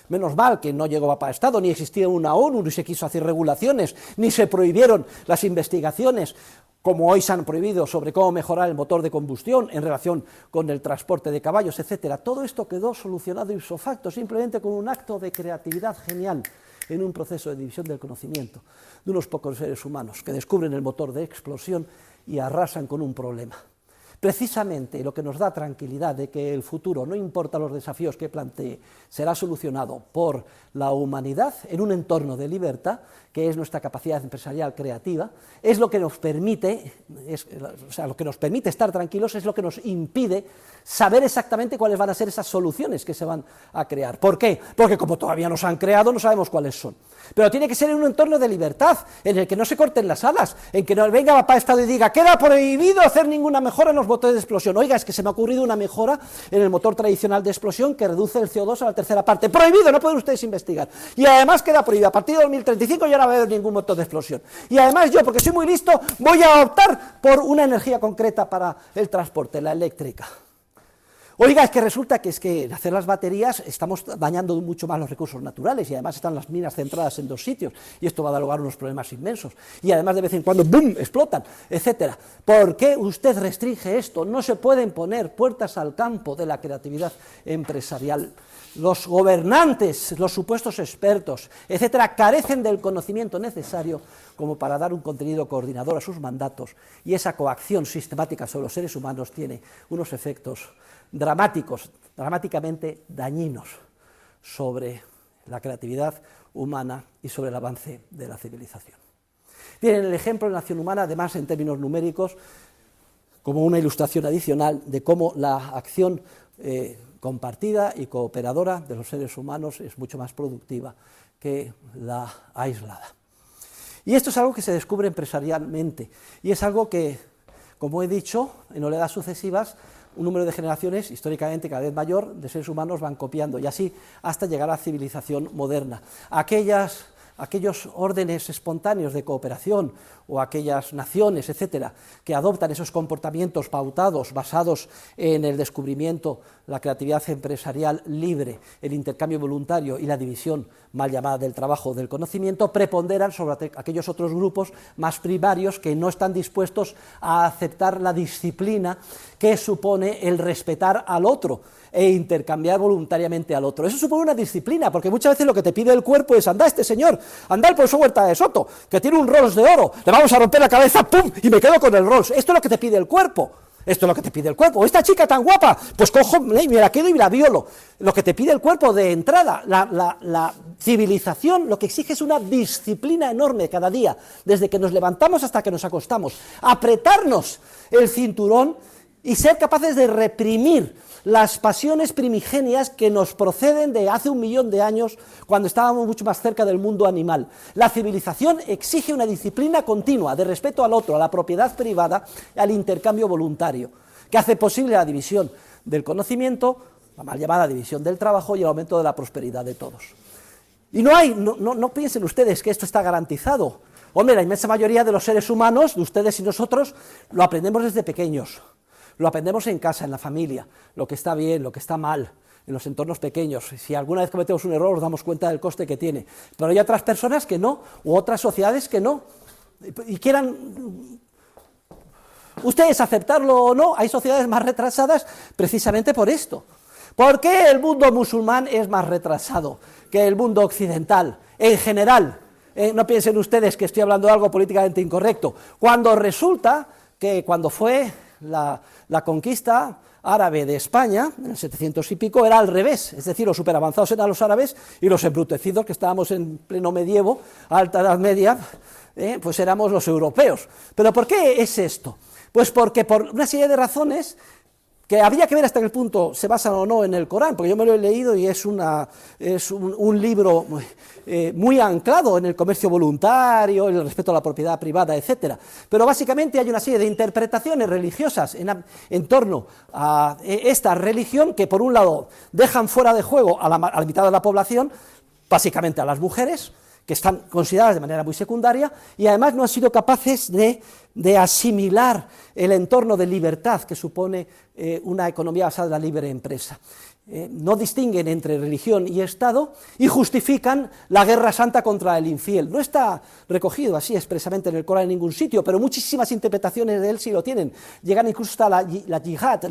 Menos mal que no llegó APA Estado, ni existía una ONU, ni se quiso hacer regulaciones, ni se prohibieron las investigaciones, como hoy se han prohibido, sobre cómo mejorar el motor de combustión en relación con el transporte de caballos, etcétera. Todo esto quedó solucionado ipso facto, simplemente con un acto de creatividad genial, en un proceso de división del conocimiento de unos pocos seres humanos que descubren el motor de explosión y arrasan con un problema. Precisamente lo que nos da tranquilidad de que el futuro, no importa los desafíos que plantee, será solucionado por la humanidad en un entorno de libertad, que es nuestra capacidad empresarial creativa, es lo que nos permite, lo que nos permite estar tranquilos, es lo que nos impide saber exactamente cuáles van a ser esas soluciones que se van a crear. ¿Por qué? Porque como todavía no se han creado, no sabemos cuáles son. Pero tiene que ser en un entorno de libertad, en el que no se corten las alas, en que no venga APA Estado y diga, queda prohibido hacer ninguna mejora en los motores de explosión. Oiga, es que se me ha ocurrido una mejora en el motor tradicional de explosión que reduce el CO2 a la tercera parte. Prohibido, no pueden ustedes investigar. Y además queda prohibido, a partir de 2035 ya no va a haber ningún motor de explosión. Y además yo, porque soy muy listo, voy a optar por una energía concreta para el transporte, la eléctrica. Oiga, es que en hacer las baterías estamos dañando mucho más los recursos naturales y además están las minas centradas en dos sitios y esto va a dar lugar a unos problemas inmensos y además de vez en cuando ¡bum!, explotan, etcétera. ¿Por qué usted restringe esto? No se pueden poner puertas al campo de la creatividad empresarial. Los gobernantes, los supuestos expertos, etcétera, carecen del conocimiento necesario como para dar un contenido coordinador a sus mandatos y esa coacción sistemática sobre los seres humanos tiene unos efectos dramáticamente dañinos sobre la creatividad humana y sobre el avance de la civilización. Tienen el ejemplo en la acción humana, además en términos numéricos, como una ilustración adicional de cómo la acción compartida y cooperadora de los seres humanos es mucho más productiva que la aislada. Y esto es algo que se descubre empresarialmente, y es algo que, como he dicho, en oleadas sucesivas, un número de generaciones, históricamente cada vez mayor, de seres humanos van copiando, y así hasta llegar a la civilización moderna. Aquellos órdenes espontáneos de cooperación o aquellas naciones, etcétera, que adoptan esos comportamientos pautados, basados en el descubrimiento, la creatividad empresarial libre, el intercambio voluntario y la división mal llamada del trabajo del conocimiento, preponderan sobre aquellos otros grupos más primarios que no están dispuestos a aceptar la disciplina que supone el respetar al otro e intercambiar voluntariamente al otro. Eso supone una disciplina, porque muchas veces lo que te pide el cuerpo es, anda este señor, anda el profesor Huerta de Soto, que tiene un Rolls de oro, le vamos a romper la cabeza, ¡pum!, y me quedo con el Rolls. Esto es lo que te pide el cuerpo. Esto es lo que te pide el cuerpo. Esta chica tan guapa, pues cojo, me la quedo y me la violo. Lo que te pide el cuerpo de entrada, la civilización, lo que exige es una disciplina enorme cada día, desde que nos levantamos hasta que nos acostamos. Apretarnos el cinturón y ser capaces de reprimir las pasiones primigenias que nos proceden de hace 1 millón de años, cuando estábamos mucho más cerca del mundo animal. La civilización exige una disciplina continua de respeto al otro, a la propiedad privada, al intercambio voluntario, que hace posible la división del conocimiento, la mal llamada división del trabajo y el aumento de la prosperidad de todos. Y no piensen ustedes que esto está garantizado. Hombre, la inmensa mayoría de los seres humanos, de ustedes y nosotros, lo aprendemos desde pequeños. Lo aprendemos en casa, en la familia, lo que está bien, lo que está mal, en los entornos pequeños. Si alguna vez cometemos un error, nos damos cuenta del coste que tiene. Pero hay otras personas que no, u otras sociedades que no. Y quieran ustedes aceptarlo o no, hay sociedades más retrasadas precisamente por esto. ¿Por qué el mundo musulmán es más retrasado que el mundo occidental, en general? No piensen ustedes que estoy hablando de algo políticamente incorrecto. Cuando resulta que cuando fue la conquista árabe de España, en el 700 y pico, era al revés, es decir, los superavanzados eran los árabes y los embrutecidos, que estábamos en pleno medievo, alta edad media, pues éramos los europeos. ¿Pero por qué es esto? Pues porque por una serie de razones que habría que ver hasta qué punto se basan o no en el Corán, porque yo me lo he leído y es un libro muy anclado en el comercio voluntario, en el respeto a la propiedad privada, etcétera. Pero básicamente hay una serie de interpretaciones religiosas en torno a esta religión que, por un lado, dejan fuera de juego a la mitad de la población, básicamente a las mujeres, que están consideradas de manera muy secundaria, y además no han sido capaces de asimilar el entorno de libertad que supone una economía basada en la libre empresa. No distinguen entre religión y Estado y justifican la guerra santa contra el infiel. No está recogido así expresamente en el Corán en ningún sitio, pero muchísimas interpretaciones de él sí lo tienen. Llegan incluso hasta la yihad,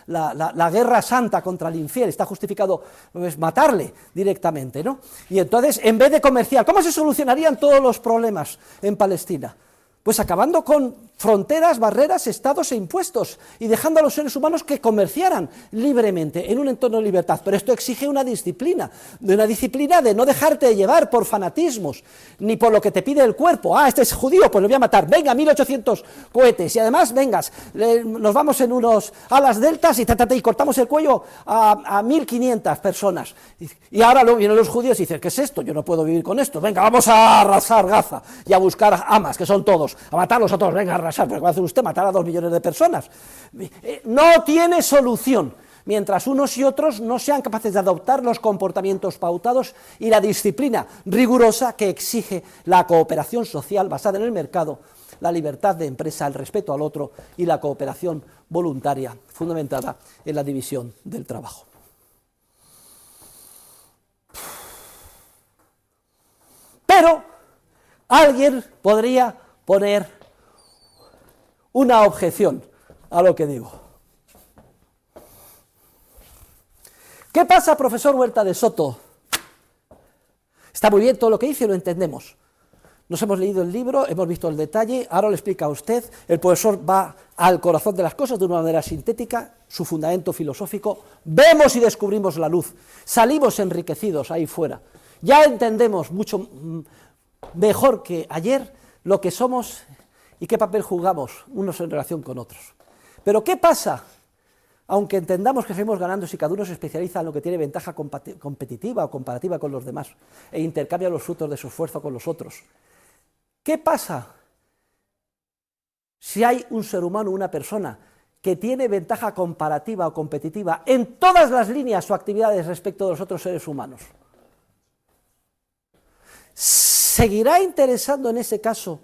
la guerra santa contra el infiel. Está justificado pues, matarle directamente, ¿no? Y entonces, en vez de comerciar, ¿cómo se solucionarían todos los problemas en Palestina? Pues acabando con fronteras, barreras, estados e impuestos, y dejando a los seres humanos que comerciaran libremente en un entorno de libertad. Pero esto exige una disciplina de no dejarte llevar por fanatismos, ni por lo que te pide el cuerpo. Ah, este es judío, pues lo voy a matar. Venga, 1800 cohetes, y además, vengas, nos vamos en unos alas deltas y cortamos el cuello a 1500 personas. Y ahora luego vienen los judíos y dicen, ¿qué es esto? Yo no puedo vivir con esto. Venga, vamos a arrasar Gaza y a buscar amas, que son todos, a matarlos a todos. Venga, a arrasar. ¿Pero qué va a hacer usted? Matar a 2 millones de personas. No tiene solución mientras unos y otros no sean capaces de adoptar los comportamientos pautados y la disciplina rigurosa que exige la cooperación social basada en el mercado, la libertad de empresa, el respeto al otro y la cooperación voluntaria fundamentada en la división del trabajo. Pero alguien podría poner una objeción a lo que digo. ¿Qué pasa, profesor Huerta de Soto? Está muy bien todo lo que dice y lo entendemos. Nos hemos leído el libro, hemos visto el detalle, ahora lo explica usted, el profesor va al corazón de las cosas de una manera sintética, su fundamento filosófico, vemos y descubrimos la luz, salimos enriquecidos ahí fuera, ya entendemos mucho mejor que ayer lo que somos y qué papel jugamos unos en relación con otros. Pero ¿qué pasa? Aunque entendamos que seguimos ganando si cada uno se especializa en lo que tiene ventaja competitiva o comparativa con los demás e intercambia los frutos de su esfuerzo con los otros. ¿Qué pasa si hay un ser humano, una persona, que tiene ventaja comparativa o competitiva en todas las líneas o actividades respecto de los otros seres humanos? ¿Seguirá interesando en ese caso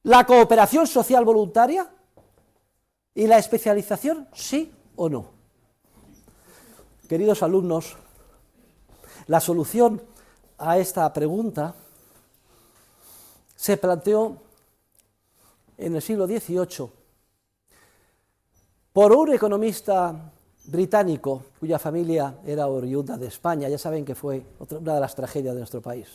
la cooperación social voluntaria y la especialización, sí o no? Queridos alumnos, la solución a esta pregunta se planteó en el siglo XVIII por un economista británico cuya familia era oriunda de España. Ya saben que fue una de las tragedias de nuestro país,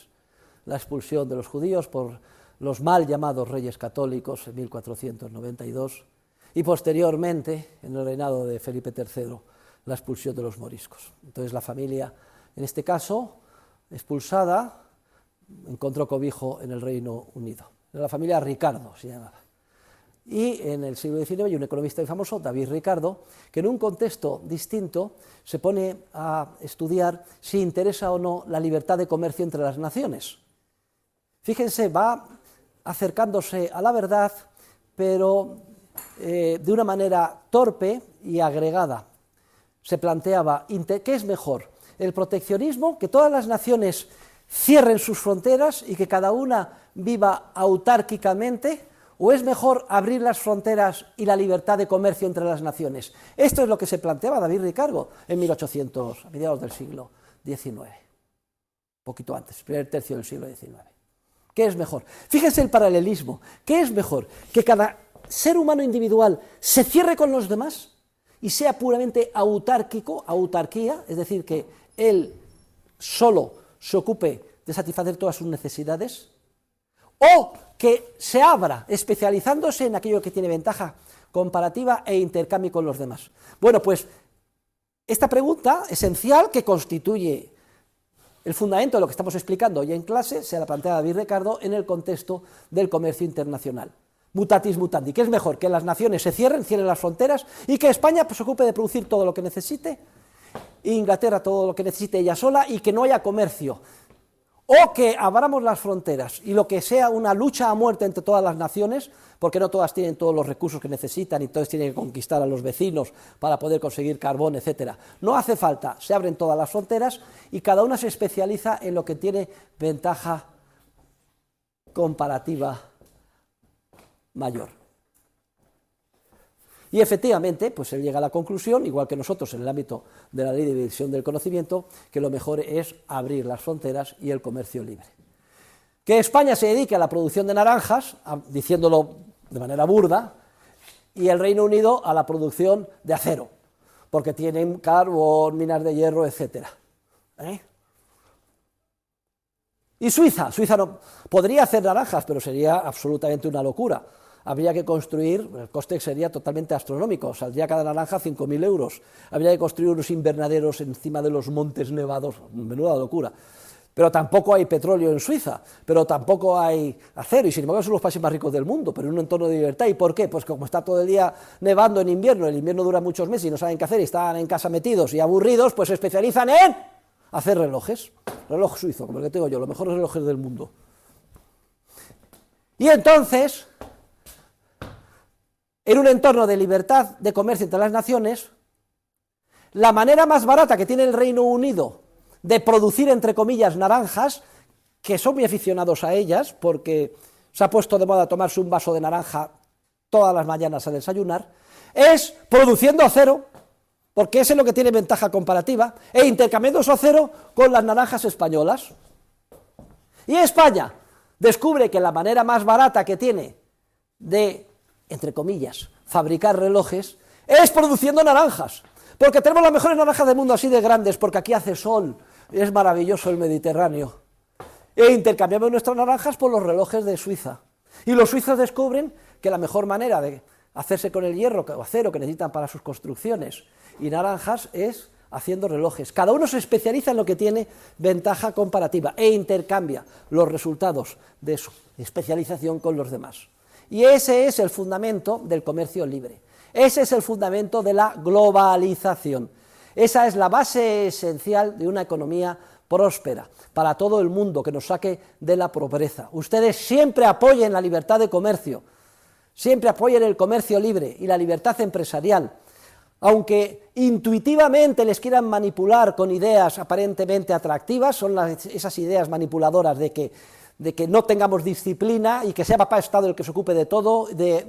la expulsión de los judíos por los mal llamados Reyes Católicos en 1492 y posteriormente, en el reinado de Felipe III, la expulsión de los moriscos. Entonces la familia, en este caso, expulsada, encontró cobijo en el Reino Unido. Era la familia Ricardo, se llamaba. Y en el siglo XIX hay un economista muy famoso, David Ricardo, que en un contexto distinto se pone a estudiar si interesa o no la libertad de comercio entre las naciones. Fíjense, va acercándose a la verdad, pero de una manera torpe y agregada. Se planteaba, ¿qué es mejor? ¿El proteccionismo, que todas las naciones cierren sus fronteras y que cada una viva autárquicamente, o es mejor abrir las fronteras y la libertad de comercio entre las naciones? Esto es lo que se planteaba David Ricardo en 1800, a mediados del siglo XIX, poquito antes, primer tercio del siglo XIX. ¿Qué es mejor? Fíjense el paralelismo. ¿Qué es mejor? ¿Que cada ser humano individual se cierre con los demás y sea puramente autárquico, autarquía, es decir, que él solo se ocupe de satisfacer todas sus necesidades? o que se abra especializándose en aquello que tiene ventaja comparativa e intercambio con los demás. Bueno, pues esta pregunta esencial que constituye el fundamento de lo que estamos explicando hoy en clase se la plantea David Ricardo en el contexto del comercio internacional. Mutatis mutandi, ¿qué es mejor? ¿Que las naciones se cierren las fronteras y que España pues, se ocupe de producir todo lo que necesite, e Inglaterra todo lo que necesite ella sola y que no haya comercio? O que abramos las fronteras y lo que sea una lucha a muerte entre todas las naciones, porque no todas tienen todos los recursos que necesitan y todas tienen que conquistar a los vecinos para poder conseguir carbón, etcétera. No hace falta, se abren todas las fronteras y cada una se especializa en lo que tiene ventaja comparativa mayor. Y efectivamente, pues él llega a la conclusión, igual que nosotros en el ámbito de la ley de división del conocimiento, que lo mejor es abrir las fronteras y el comercio libre. Que España se dedique a la producción de naranjas, diciéndolo de manera burda, y el Reino Unido a la producción de acero, porque tienen carbón, minas de hierro, etcétera. Y Suiza no podría hacer naranjas, pero sería absolutamente una locura. Habría que construir, el coste sería totalmente astronómico, saldría cada naranja 5.000 euros, habría que construir unos invernaderos encima de los montes nevados, menuda locura. Pero tampoco hay petróleo en Suiza, pero tampoco hay acero, y sin embargo son los países más ricos del mundo, pero en un entorno de libertad. ¿Y por qué? Pues como está todo el día nevando en invierno, el invierno dura muchos meses y no saben qué hacer, y están en casa metidos y aburridos, pues se especializan en hacer relojes, reloj suizo, como el que tengo yo, los mejores relojes del mundo. Y entonces, en un entorno de libertad de comercio entre las naciones, la manera más barata que tiene el Reino Unido de producir, entre comillas, naranjas, que son muy aficionados a ellas, porque se ha puesto de moda tomarse un vaso de naranja todas las mañanas a desayunar, es produciendo acero, porque ese es lo que tiene ventaja comparativa, e intercambiando su acero con las naranjas españolas. Y España descubre que la manera más barata que tiene de, entre comillas, fabricar relojes, es produciendo naranjas, porque tenemos las mejores naranjas del mundo así de grandes, porque aquí hace sol, es maravilloso el Mediterráneo, e intercambiamos nuestras naranjas por los relojes de Suiza, y los suizos descubren que la mejor manera de hacerse con el hierro o acero que necesitan para sus construcciones y naranjas es haciendo relojes. Cada uno se especializa en lo que tiene ventaja comparativa e intercambia los resultados de su especialización con los demás. Y ese es el fundamento del comercio libre, ese es el fundamento de la globalización, esa es la base esencial de una economía próspera para todo el mundo, que nos saque de la pobreza. Ustedes siempre apoyen la libertad de comercio, siempre apoyen el comercio libre y la libertad empresarial, aunque intuitivamente les quieran manipular con ideas aparentemente atractivas, son esas ideas manipuladoras de que no tengamos disciplina y que sea papá Estado el que se ocupe de todo, de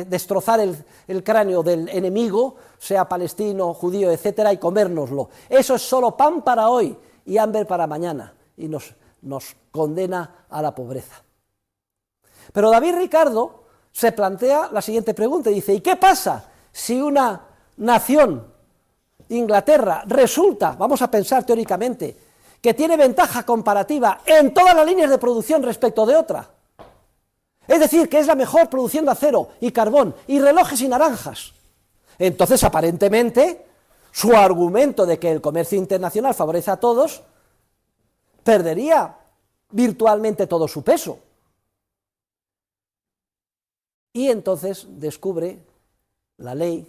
destrozar el cráneo del enemigo, sea palestino, judío, etcétera, y comérnoslo. Eso es solo pan para hoy y hambre para mañana, y nos condena a la pobreza. Pero David Ricardo se plantea la siguiente pregunta, y dice, ¿y qué pasa si una nación, Inglaterra, resulta, vamos a pensar teóricamente, que tiene ventaja comparativa en todas las líneas de producción respecto de otra? Es decir, que es la mejor produciendo acero y carbón y relojes y naranjas. Entonces, aparentemente, su argumento de que el comercio internacional favorece a todos perdería virtualmente todo su peso. Y entonces descubre la ley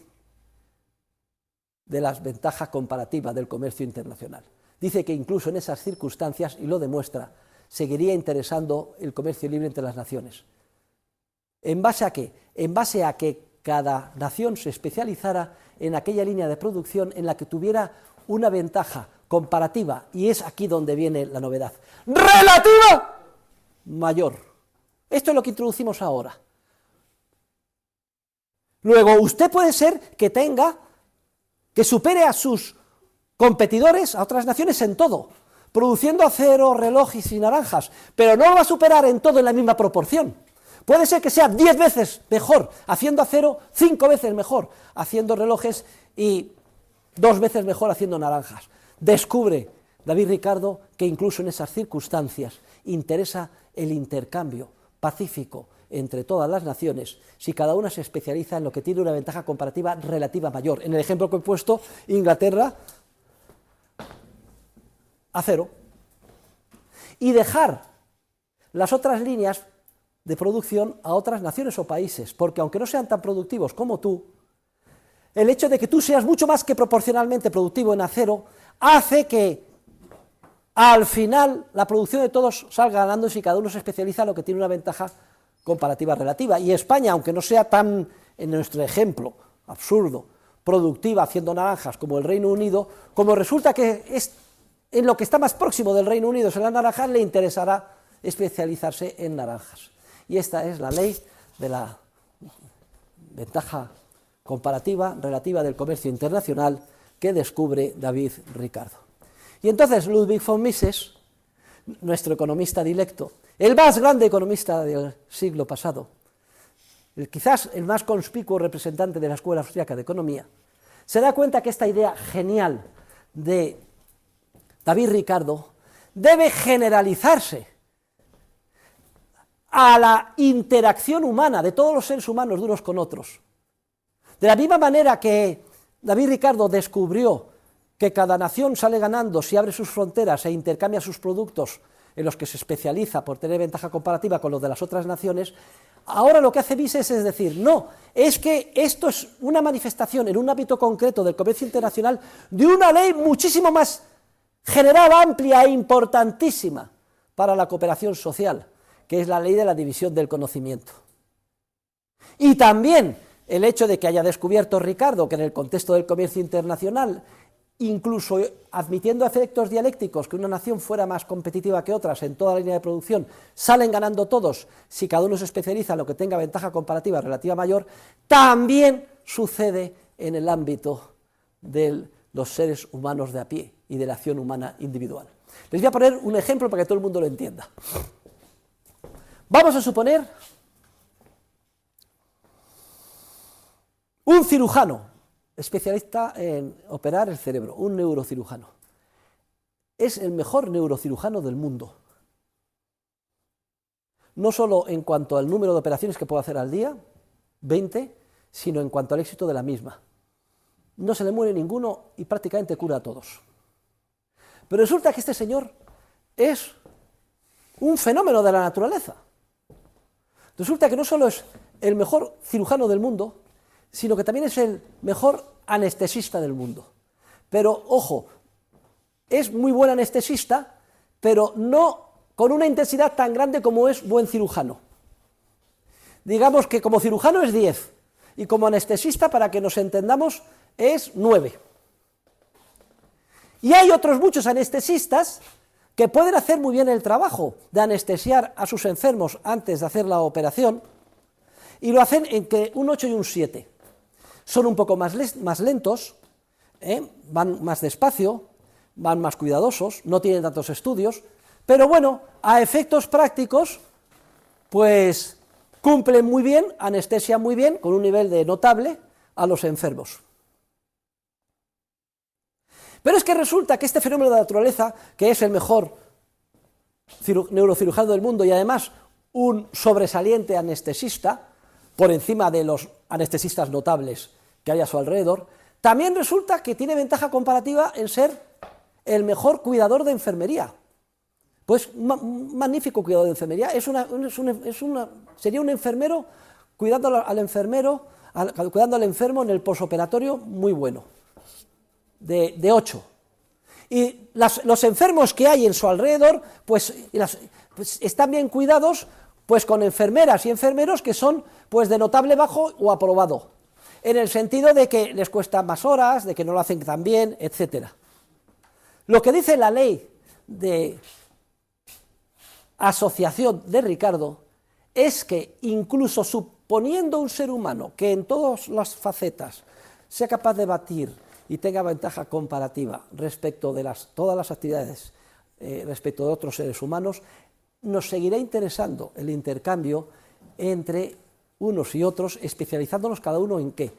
de las ventajas comparativas del comercio internacional. Dice que incluso en esas circunstancias, y lo demuestra, seguiría interesando el comercio libre entre las naciones. ¿En base a qué? En base a que cada nación se especializara en aquella línea de producción en la que tuviera una ventaja comparativa, y es aquí donde viene la novedad, relativa mayor. Esto es lo que introducimos ahora. Luego, usted puede ser que supere a sus competidores, a otras naciones en todo, produciendo acero, relojes y naranjas, pero no lo va a superar en todo en la misma proporción. Puede ser que sea 10 veces mejor haciendo acero, 5 veces mejor haciendo relojes y 2 veces mejor haciendo naranjas. Descubre David Ricardo que incluso en esas circunstancias interesa el intercambio pacífico entre todas las naciones si cada una se especializa en lo que tiene una ventaja comparativa relativa mayor. En el ejemplo que he puesto, Inglaterra, acero, y dejar las otras líneas de producción a otras naciones o países, porque aunque no sean tan productivos como tú, el hecho de que tú seas mucho más que proporcionalmente productivo en acero hace que al final la producción de todos salga ganando si cada uno se especializa en lo que tiene una ventaja comparativa relativa. Y España, aunque no sea tan, en nuestro ejemplo absurdo, productiva haciendo naranjas como el Reino Unido, como resulta que es en lo que está más próximo del Reino Unido, es en las naranjas, le interesará especializarse en naranjas. Y esta es la ley de la ventaja comparativa relativa del comercio internacional que descubre David Ricardo. Y entonces Ludwig von Mises, nuestro economista dilecto, el más grande economista del siglo pasado, quizás el más conspicuo representante de la Escuela Austriaca de Economía, se da cuenta que esta idea genial de David Ricardo debe generalizarse a la interacción humana de todos los seres humanos de unos con otros. De la misma manera que David Ricardo descubrió que cada nación sale ganando si abre sus fronteras e intercambia sus productos en los que se especializa por tener ventaja comparativa con los de las otras naciones, ahora lo que hace Mises es decir, no, es que esto es una manifestación en un ámbito concreto del comercio internacional de una ley muchísimo más general, amplia e importantísima para la cooperación social, que es la ley de la división del conocimiento. Y también el hecho de que haya descubierto Ricardo que en el contexto del comercio internacional, incluso admitiendo efectos dialécticos, que una nación fuera más competitiva que otras en toda la línea de producción, salen ganando todos si cada uno se especializa en lo que tenga ventaja comparativa relativa mayor, también sucede en el ámbito de los seres humanos de a pie y de la acción humana individual. Les voy a poner un ejemplo para que todo el mundo lo entienda. Vamos a suponer un cirujano, especialista en operar el cerebro, un neurocirujano. Es el mejor neurocirujano del mundo. No solo en cuanto al número de operaciones que puede hacer al día, 20, sino en cuanto al éxito de la misma. No se le muere ninguno y prácticamente cura a todos. Pero resulta que este señor es un fenómeno de la naturaleza. Resulta que no solo es el mejor cirujano del mundo, sino que también es el mejor anestesista del mundo. Pero, ojo, es muy buen anestesista, pero no con una intensidad tan grande como es buen cirujano. Digamos que como cirujano es 10, y como anestesista, para que nos entendamos, es 9. Y hay otros muchos anestesistas que pueden hacer muy bien el trabajo de anestesiar a sus enfermos antes de hacer la operación, y lo hacen entre un 8 y un 7. Son un poco más lentos, van más despacio, van más cuidadosos, no tienen tantos estudios, pero bueno, a efectos prácticos, pues cumplen muy bien, anestesian muy bien, con un nivel de notable, a los enfermos. Pero es que resulta que este fenómeno de la naturaleza, que es el mejor neurocirujano del mundo y además un sobresaliente anestesista, por encima de los anestesistas notables que hay a su alrededor, también resulta que tiene ventaja comparativa en ser el mejor cuidador de enfermería. Pues un magnífico cuidador de enfermería, sería un enfermero cuidando al enfermo en el posoperatorio muy bueno, de 8. Y los enfermos que hay en su alrededor, pues están bien cuidados, pues con enfermeras y enfermeros que son pues de notable bajo o aprobado, en el sentido de que les cuesta más horas, de que no lo hacen tan bien, etc. Lo que dice la ley de asociación de Ricardo es que incluso suponiendo un ser humano que en todas las facetas sea capaz de batir y tenga ventaja comparativa respecto de todas las actividades respecto de otros seres humanos, nos seguirá interesando el intercambio entre unos y otros, especializándonos cada uno en qué,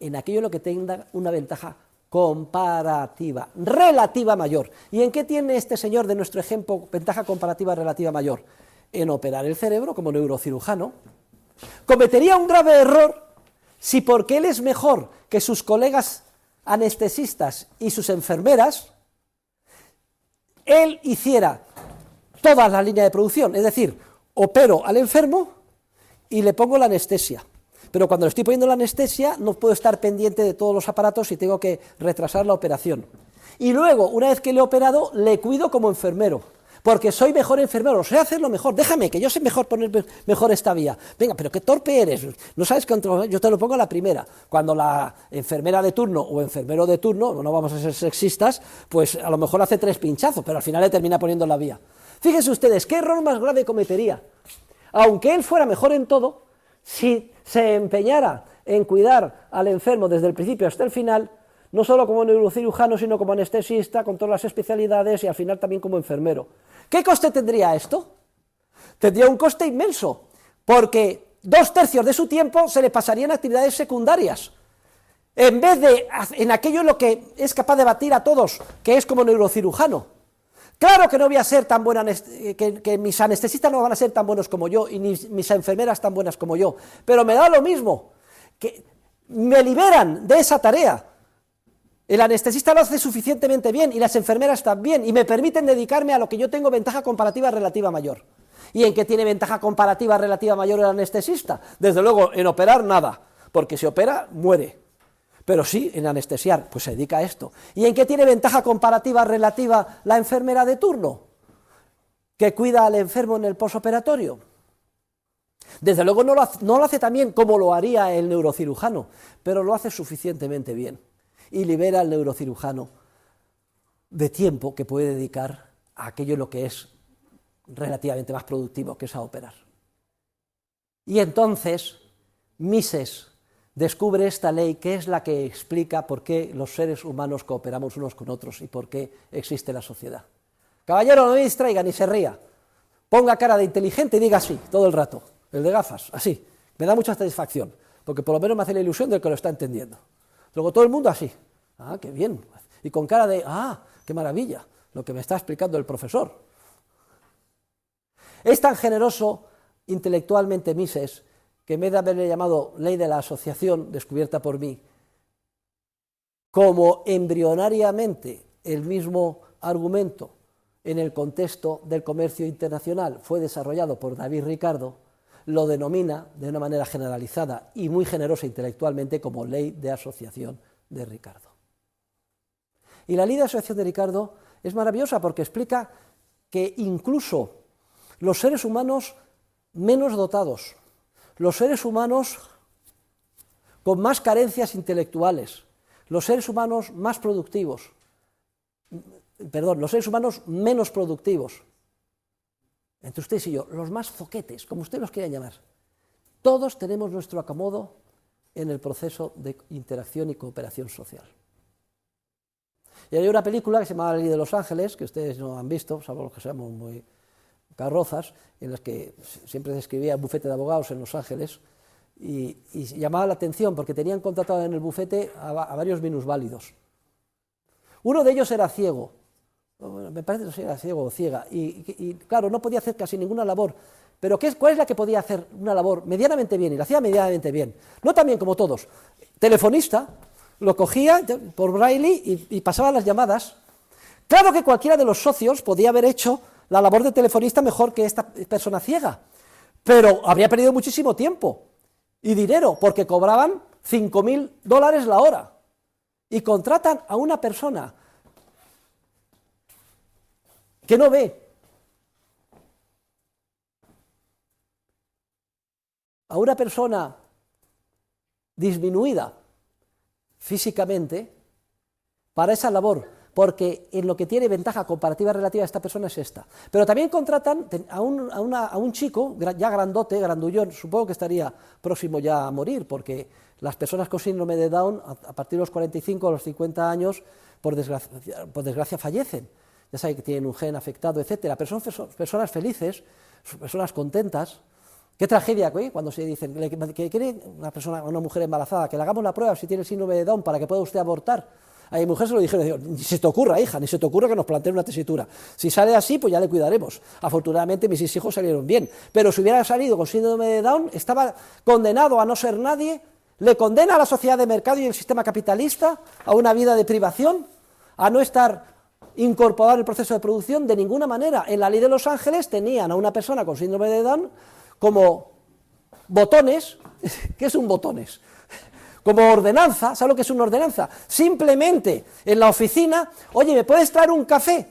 en aquello en lo que tenga una ventaja comparativa, relativa mayor. ¿Y en qué tiene este señor de nuestro ejemplo ventaja comparativa relativa mayor? En operar el cerebro como neurocirujano. Cometería un grave error si porque él es mejor que sus colegas anestesistas y sus enfermeras, él hiciera toda la línea de producción, es decir, opero al enfermo y le pongo la anestesia. Pero cuando le estoy poniendo la anestesia no puedo estar pendiente de todos los aparatos y tengo que retrasar la operación. Y luego, una vez que le he operado, le cuido como enfermero, porque soy mejor enfermero, sé hacerlo mejor, déjame, que yo sé mejor poner mejor esta vía. Venga, pero qué torpe eres, no sabes controlar, yo te lo pongo a la primera. Cuando la enfermera de turno o enfermero de turno, no vamos a ser sexistas, pues a lo mejor hace 3 pinchazos, pero al final le termina poniendo la vía. Fíjense ustedes, ¿qué error más grave cometería? Aunque él fuera mejor en todo, si se empeñara en cuidar al enfermo desde el principio hasta el final, no solo como neurocirujano, sino como anestesista, con todas las especialidades y al final también como enfermero. ¿Qué coste tendría esto? Tendría un coste inmenso, porque 2/3 de su tiempo se le pasarían actividades secundarias, en vez de en aquello en lo que es capaz de batir a todos, que es como neurocirujano. Claro que no voy a ser tan buena, que mis anestesistas no van a ser tan buenos como yo, y ni mis enfermeras tan buenas como yo, pero me da lo mismo, que me liberan de esa tarea. El anestesista lo hace suficientemente bien, y las enfermeras también, y me permiten dedicarme a lo que yo tengo ventaja comparativa relativa mayor. ¿Y en qué tiene ventaja comparativa relativa mayor el anestesista? Desde luego, en operar nada, porque si opera, muere. Pero sí, en anestesiar, pues se dedica a esto. ¿Y en qué tiene ventaja comparativa relativa la enfermera de turno? Que cuida al enfermo en el posoperatorio. Desde luego no lo hace tan bien como lo haría el neurocirujano, pero lo hace suficientemente bien. Y libera al neurocirujano de tiempo que puede dedicar a aquello en lo que es relativamente más productivo, que es a operar. Y entonces, Mises descubre esta ley, que es la que explica por qué los seres humanos cooperamos unos con otros y por qué existe la sociedad. Caballero, no me distraiga ni se ría. Ponga cara de inteligente y diga así, todo el rato. El de gafas, así. Me da mucha satisfacción, porque por lo menos me hace la ilusión de que lo está entendiendo. Luego todo el mundo así. Ah, qué bien. Y con cara de, ah, qué maravilla, lo que me está explicando el profesor. Es tan generoso intelectualmente Mises, que en vez de haberle llamado ley de la asociación, descubierta por mí, como embrionariamente el mismo argumento en el contexto del comercio internacional fue desarrollado por David Ricardo, lo denomina de una manera generalizada y muy generosa intelectualmente como ley de asociación de Ricardo. Y la ley de asociación de Ricardo es maravillosa porque explica que incluso los seres humanos menos dotados, los seres humanos con más carencias intelectuales, los seres humanos más productivos, los seres humanos menos productivos, entre ustedes y yo, los más zoquetes, como ustedes los quieran llamar, todos tenemos nuestro acomodo en el proceso de interacción y cooperación social. Y hay una película que se llama La Ley de los Ángeles, que ustedes no han visto, salvo los que seamos muy carrozas, en las que siempre se escribía un bufete de abogados en Los Ángeles, y llamaba la atención porque tenían contratado en el bufete a varios minusválidos. Uno de ellos era ciego, me parece que era ciego o ciega, y claro, no podía hacer casi ninguna labor, pero ¿cuál es la que podía hacer una labor medianamente bien? Y la hacía medianamente bien, no tan bien como todos. Telefonista, lo cogía por braille y pasaba las llamadas. Claro que cualquiera de los socios podía haber hecho la labor de telefonista mejor que esta persona ciega, pero habría perdido muchísimo tiempo y dinero, porque cobraban $5.000 la hora, y contratan a una persona que no ve, a una persona disminuida físicamente para esa labor, porque en lo que tiene ventaja comparativa relativa esta persona es esta. Pero también contratan a un chico ya grandote, grandullón, supongo que estaría próximo ya a morir, porque las personas con síndrome de Down, a partir de los 45 o los 50 años, por desgracia fallecen. Ya saben que tienen un gen afectado, etcétera. Pero son personas felices, personas contentas. Qué tragedia, ¿eh? Cuando se dicen que quiere una mujer embarazada, que le hagamos la prueba si tiene el síndrome de Down para que pueda usted abortar. A mi mujer se lo dijeron, digo, ni se te ocurra, hija, ni se te ocurra que nos planteen una tesitura. Si sale así, pues ya le cuidaremos. Afortunadamente mis 6 hijos salieron bien, pero si hubiera salido con síndrome de Down, estaba condenado a no ser nadie, le condena a la sociedad de mercado y el sistema capitalista a una vida de privación, a no estar incorporado en el proceso de producción de ninguna manera. En la ley de Los Ángeles tenían a una persona con síndrome de Down como botones. ¿Qué es un botones? Como ordenanza. ¿Sabes lo que es una ordenanza? Simplemente en la oficina, oye, ¿me puedes traer un café?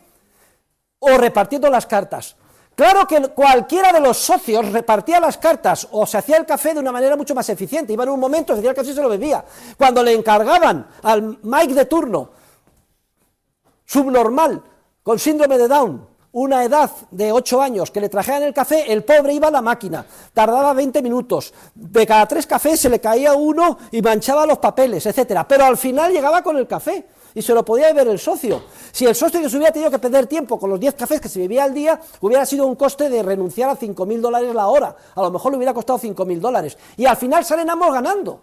O repartiendo las cartas. Claro que cualquiera de los socios repartía las cartas o se hacía el café de una manera mucho más eficiente. Iba en un momento, se hacía el café y se lo bebía. Cuando le encargaban al Mike de turno, subnormal, con síndrome de Down, una edad de 8 años, que le trajeran el café, el pobre iba a la máquina, tardaba 20 minutos, de cada 3 cafés se le caía uno y manchaba los papeles, etcétera, pero al final llegaba con el café y se lo podía beber el socio. Si el socio que se hubiera tenido que perder tiempo con los 10 cafés que se bebía al día, hubiera sido un coste de renunciar a $5.000 la hora, a lo mejor le hubiera costado $5.000, y al final salen ambos ganando.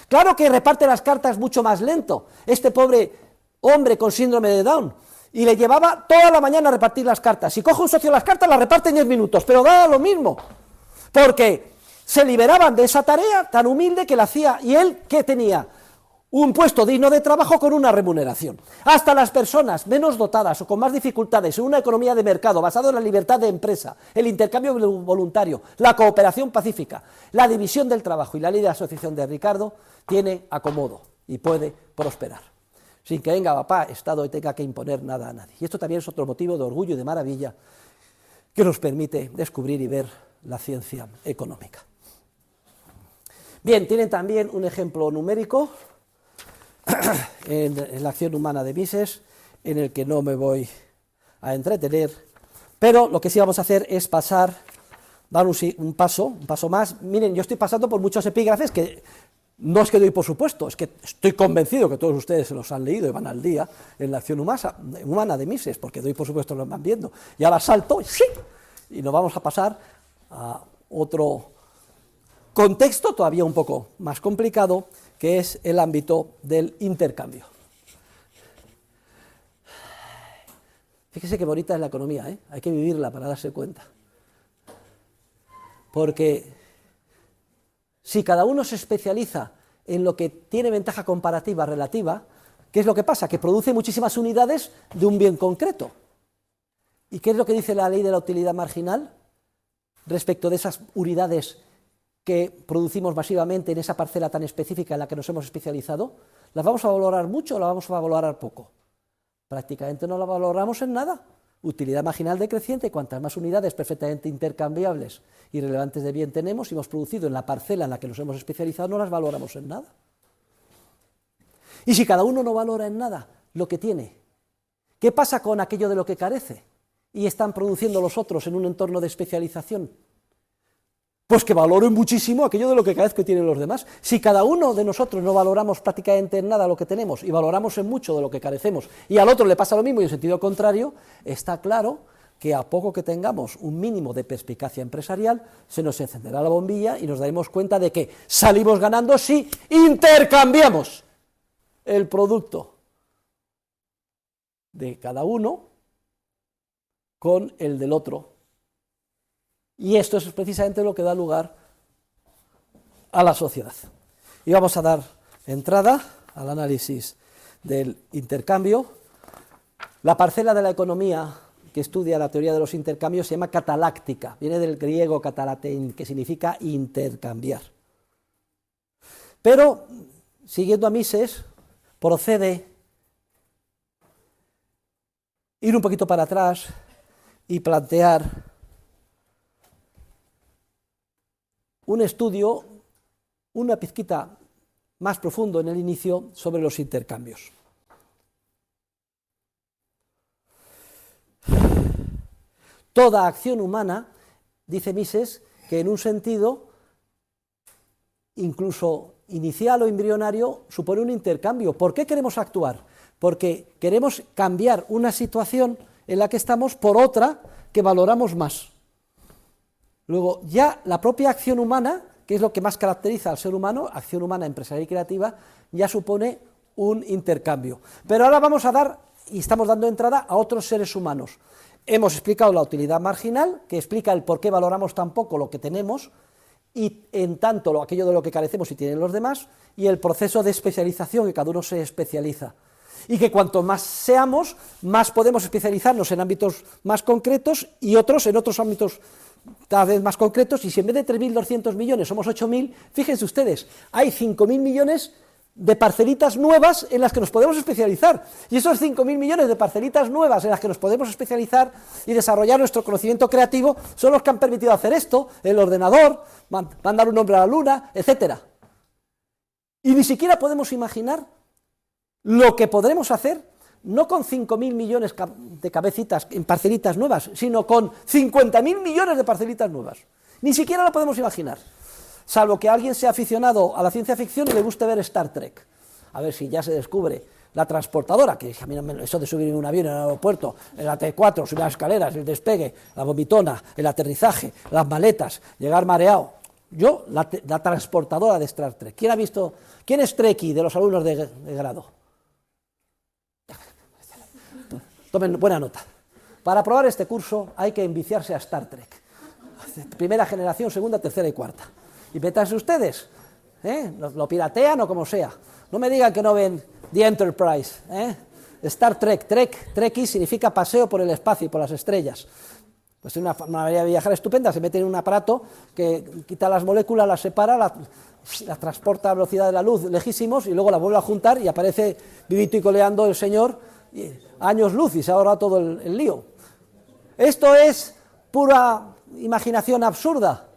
Claro que reparte las cartas mucho más lento, este pobre hombre con síndrome de Down, y le llevaba toda la mañana a repartir las cartas. Si coge un socio las cartas, las reparte en 10 minutos, pero daba lo mismo, porque se liberaban de esa tarea tan humilde que la hacía, y él, ¿qué tenía? Un puesto digno de trabajo con una remuneración. Hasta las personas menos dotadas o con más dificultades en una economía de mercado basada en la libertad de empresa, el intercambio voluntario, la cooperación pacífica, la división del trabajo y la ley de asociación de Ricardo, tiene acomodo y puede prosperar, sin que venga papá Estado y tenga que imponer nada a nadie. Y esto también es otro motivo de orgullo y de maravilla que nos permite descubrir y ver la ciencia económica. Bien, tienen también un ejemplo numérico en la acción humana de Mises, en el que no me voy a entretener, pero lo que sí vamos a hacer es dar un paso más. Miren, yo estoy pasando por muchos epígrafes que no es que doy por supuesto, es que estoy convencido que todos ustedes se los han leído y van al día en la acción humana de Mises, porque doy por supuesto lo van viendo. Y ahora salto y nos vamos a pasar a otro contexto todavía un poco más complicado, que es el ámbito del intercambio. Fíjese qué bonita es la economía, ¿eh? Hay que vivirla para darse cuenta. Porque si cada uno se especializa en lo que tiene ventaja comparativa relativa, ¿qué es lo que pasa? Que produce muchísimas unidades de un bien concreto. ¿Y qué es lo que dice la ley de la utilidad marginal respecto de esas unidades que producimos masivamente en esa parcela tan específica en la que nos hemos especializado? ¿Las vamos a valorar mucho o las vamos a valorar poco? Prácticamente no las valoramos en nada. Utilidad marginal decreciente, cuantas más unidades perfectamente intercambiables y relevantes de bien tenemos y hemos producido en la parcela en la que nos hemos especializado, no las valoramos en nada. Y si cada uno no valora en nada lo que tiene, ¿qué pasa con aquello de lo que carece y están produciendo los otros en un entorno de especialización? Pues que valoren muchísimo aquello de lo que carezco y tienen los demás. Si cada uno de nosotros no valoramos prácticamente en nada lo que tenemos y valoramos en mucho de lo que carecemos y al otro le pasa lo mismo y en sentido contrario, está claro que a poco que tengamos un mínimo de perspicacia empresarial, se nos encenderá la bombilla y nos daremos cuenta de que salimos ganando si intercambiamos el producto de cada uno con el del otro. Y esto es precisamente lo que da lugar a la sociedad. Y vamos a dar entrada al análisis del intercambio. La parcela de la economía que estudia la teoría de los intercambios se llama cataláctica, viene del griego katalatein, que significa intercambiar. Pero, siguiendo a Mises, procede ir un poquito para atrás y plantear un estudio, una pizquita más profundo en el inicio, sobre los intercambios. Toda acción humana, dice Mises, que en un sentido, incluso inicial o embrionario, supone un intercambio. ¿Por qué queremos actuar? Porque queremos cambiar una situación en la que estamos por otra que valoramos más. Luego, ya la propia acción humana, que es lo que más caracteriza al ser humano, acción humana empresarial y creativa, ya supone un intercambio. Pero ahora vamos a dar, y estamos dando entrada a otros seres humanos. Hemos explicado la utilidad marginal, que explica el por qué valoramos tan poco lo que tenemos, y en tanto aquello de lo que carecemos y tienen los demás, y el proceso de especialización, que cada uno se especializa. Y que cuanto más seamos, más podemos especializarnos en ámbitos más concretos y otros en otros ámbitos cada vez más concretos, y si en vez de 3.200 millones somos 8.000, fíjense ustedes, hay 5.000 millones de parcelitas nuevas en las que nos podemos especializar, y esos 5.000 millones de parcelitas nuevas en las que nos podemos especializar y desarrollar nuestro conocimiento creativo son los que han permitido hacer esto, el ordenador, mandar un hombre a la luna, etcétera. Y ni siquiera podemos imaginar lo que podremos hacer, no con 5.000 millones de cabecitas en parcelitas nuevas, sino con 50.000 millones de parcelitas nuevas. Ni siquiera lo podemos imaginar, salvo que alguien sea aficionado a la ciencia ficción y le guste ver Star Trek. A ver si ya se descubre la transportadora, que a mí eso de subir en un avión en el aeropuerto, en la T4, subir las escaleras, el despegue, la vomitona, el aterrizaje, las maletas, llegar mareado. Yo, la transportadora de Star Trek. ¿Quién es Trekkie de los alumnos de grado? Tomen buena nota. Para aprobar este curso hay que enviciarse a Star Trek. Primera generación, segunda, tercera y cuarta. Y métanse ustedes, lo piratean o como sea. No me digan que no ven The Enterprise. Star Trek, Trekkie significa paseo por el espacio y por las estrellas. Pues es una manera de viajar estupenda, se mete en un aparato que quita las moléculas, las separa, las transporta a velocidad de la luz lejísimos y luego la vuelve a juntar y aparece vivito y coleando el señor años luz y se ahorra todo el lío. Esto es pura imaginación absurda,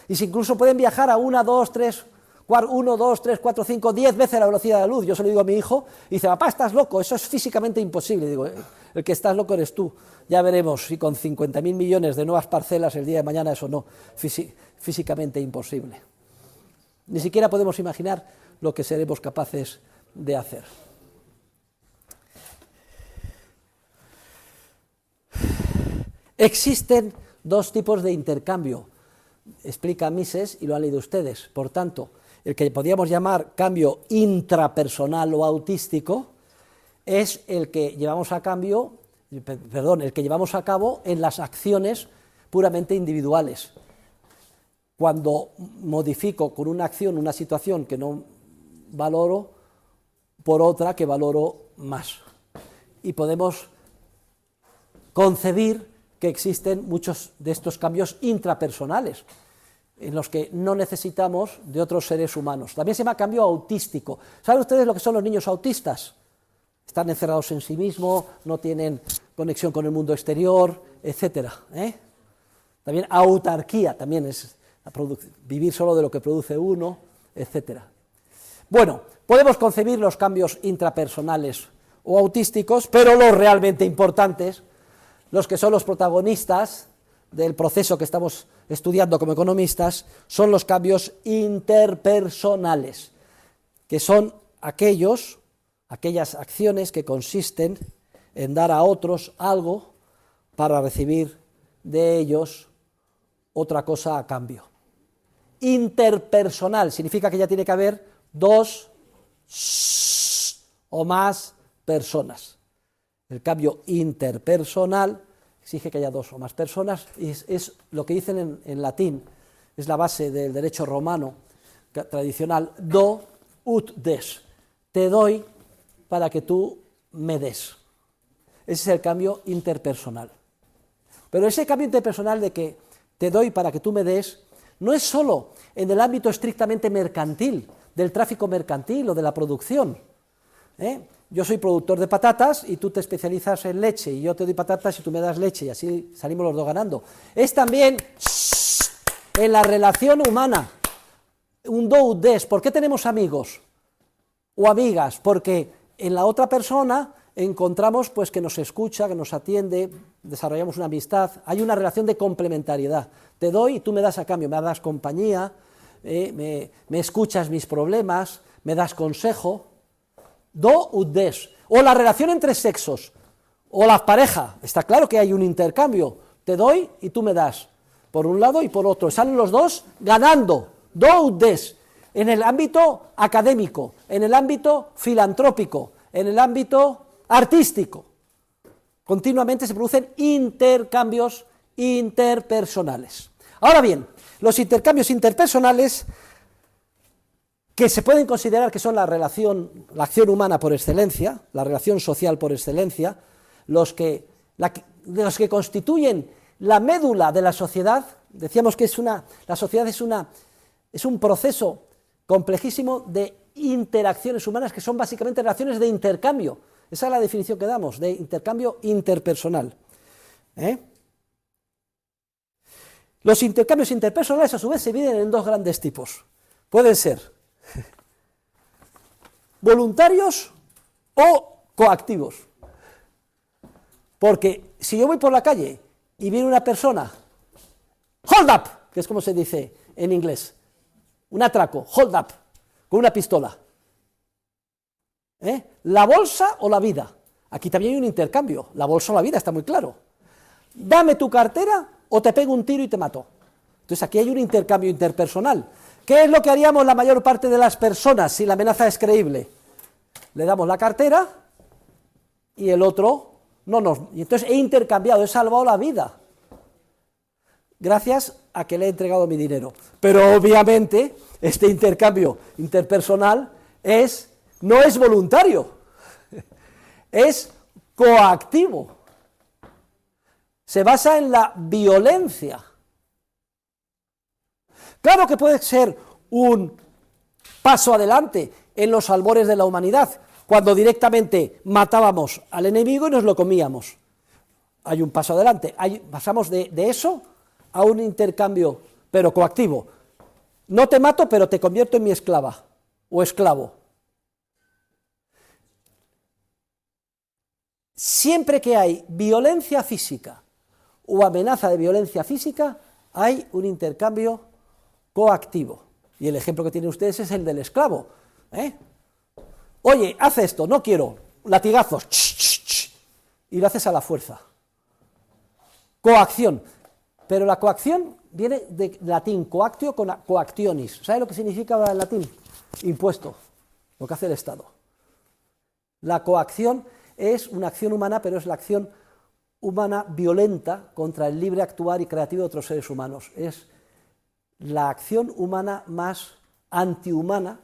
y si incluso pueden viajar a 1, 2, 3, 4, 5, 10 veces la velocidad de la luz. Yo se lo digo a mi hijo y dice, papá, estás loco, eso es físicamente imposible. Digo, el que estás loco eres tú. Ya veremos si con 50.000 millones de nuevas parcelas el día de mañana eso no, físicamente imposible. Ni siquiera podemos imaginar lo que seremos capaces de hacer. Existen dos tipos de intercambio, explica Mises y lo han leído ustedes. Por tanto, el que podríamos llamar cambio intrapersonal o autístico es el que llevamos a cabo en las acciones puramente individuales. Cuando modifico con una acción una situación que no valoro por otra que valoro más. Y podemos concebir que existen muchos de estos cambios intrapersonales, en los que no necesitamos de otros seres humanos. También se llama cambio autístico. ¿Saben ustedes lo que son los niños autistas? Están encerrados en sí mismos, no tienen conexión con el mundo exterior, etcétera. También autarquía, también es vivir solo de lo que produce uno, etcétera. Bueno, podemos concebir los cambios intrapersonales o autísticos, pero los realmente importantes, los que son los protagonistas del proceso que estamos estudiando como economistas, son los cambios interpersonales, que son aquellas acciones que consisten en dar a otros algo para recibir de ellos otra cosa a cambio. Interpersonal significa que ya tiene que haber dos o más personas. El cambio interpersonal exige que haya dos o más personas, y es lo que dicen en latín, es la base del derecho romano tradicional, do ut des, te doy para que tú me des. Ese es el cambio interpersonal. Pero ese cambio interpersonal de que te doy para que tú me des, no es solo en el ámbito estrictamente mercantil, del tráfico mercantil o de la producción. Yo soy productor de patatas y tú te especializas en leche, y yo te doy patatas y tú me das leche, y así salimos los dos ganando. Es también en la relación humana, un do ut des. ¿Por qué tenemos amigos o amigas? Porque en la otra persona encontramos pues que nos escucha, que nos atiende, desarrollamos una amistad, hay una relación de complementariedad. Te doy y tú me das a cambio, me das compañía, me escuchas mis problemas, me das consejo. Do ut des. O la relación entre sexos, o la pareja, está claro que hay un intercambio, te doy y tú me das, por un lado y por otro, salen los dos ganando, do ut des. en el ámbito académico, en el ámbito filantrópico, en el ámbito artístico. Continuamente se producen intercambios interpersonales. Ahora bien, los intercambios interpersonales, que se pueden considerar que son la acción humana por excelencia, la relación social por excelencia, los que constituyen la médula de la sociedad. Decíamos que la sociedad es un proceso complejísimo de interacciones humanas que son básicamente relaciones de intercambio. Esa es la definición que damos, de intercambio interpersonal. Los intercambios interpersonales, a su vez, se dividen en dos grandes tipos. Pueden ser voluntarios o coactivos. Porque si yo voy por la calle y viene una persona, hold up, que es como se dice en inglés, un atraco, hold up, con una pistola. La bolsa o la vida. Aquí también hay un intercambio, la bolsa o la vida, está muy claro. Dame tu cartera o te pego un tiro y te mato. Entonces aquí hay un intercambio interpersonal. ¿Qué es lo que haríamos la mayor parte de las personas si la amenaza es creíble? Le damos la cartera y el otro no nos... Y entonces he intercambiado, he salvado la vida, gracias a que le he entregado mi dinero. Pero obviamente este intercambio interpersonal no es voluntario, es coactivo. Se basa en la violencia. Claro que puede ser un paso adelante en los albores de la humanidad, cuando directamente matábamos al enemigo y nos lo comíamos. Hay un paso adelante, pasamos de eso a un intercambio, pero coactivo. No te mato, pero te convierto en mi esclava o esclavo. Siempre que hay violencia física o amenaza de violencia física, hay un intercambio coactivo. Y el ejemplo que tienen ustedes es el del esclavo. Oye, haz esto, no quiero, latigazos, y lo haces a la fuerza. Coacción. Pero la coacción viene de latín, coactio con coactionis. ¿Sabe lo que significa ahora en latín? Impuesto, lo que hace el Estado. La coacción es una acción humana, pero es la acción humana violenta contra el libre actuar y creativo de otros seres humanos. Es la acción humana más antihumana,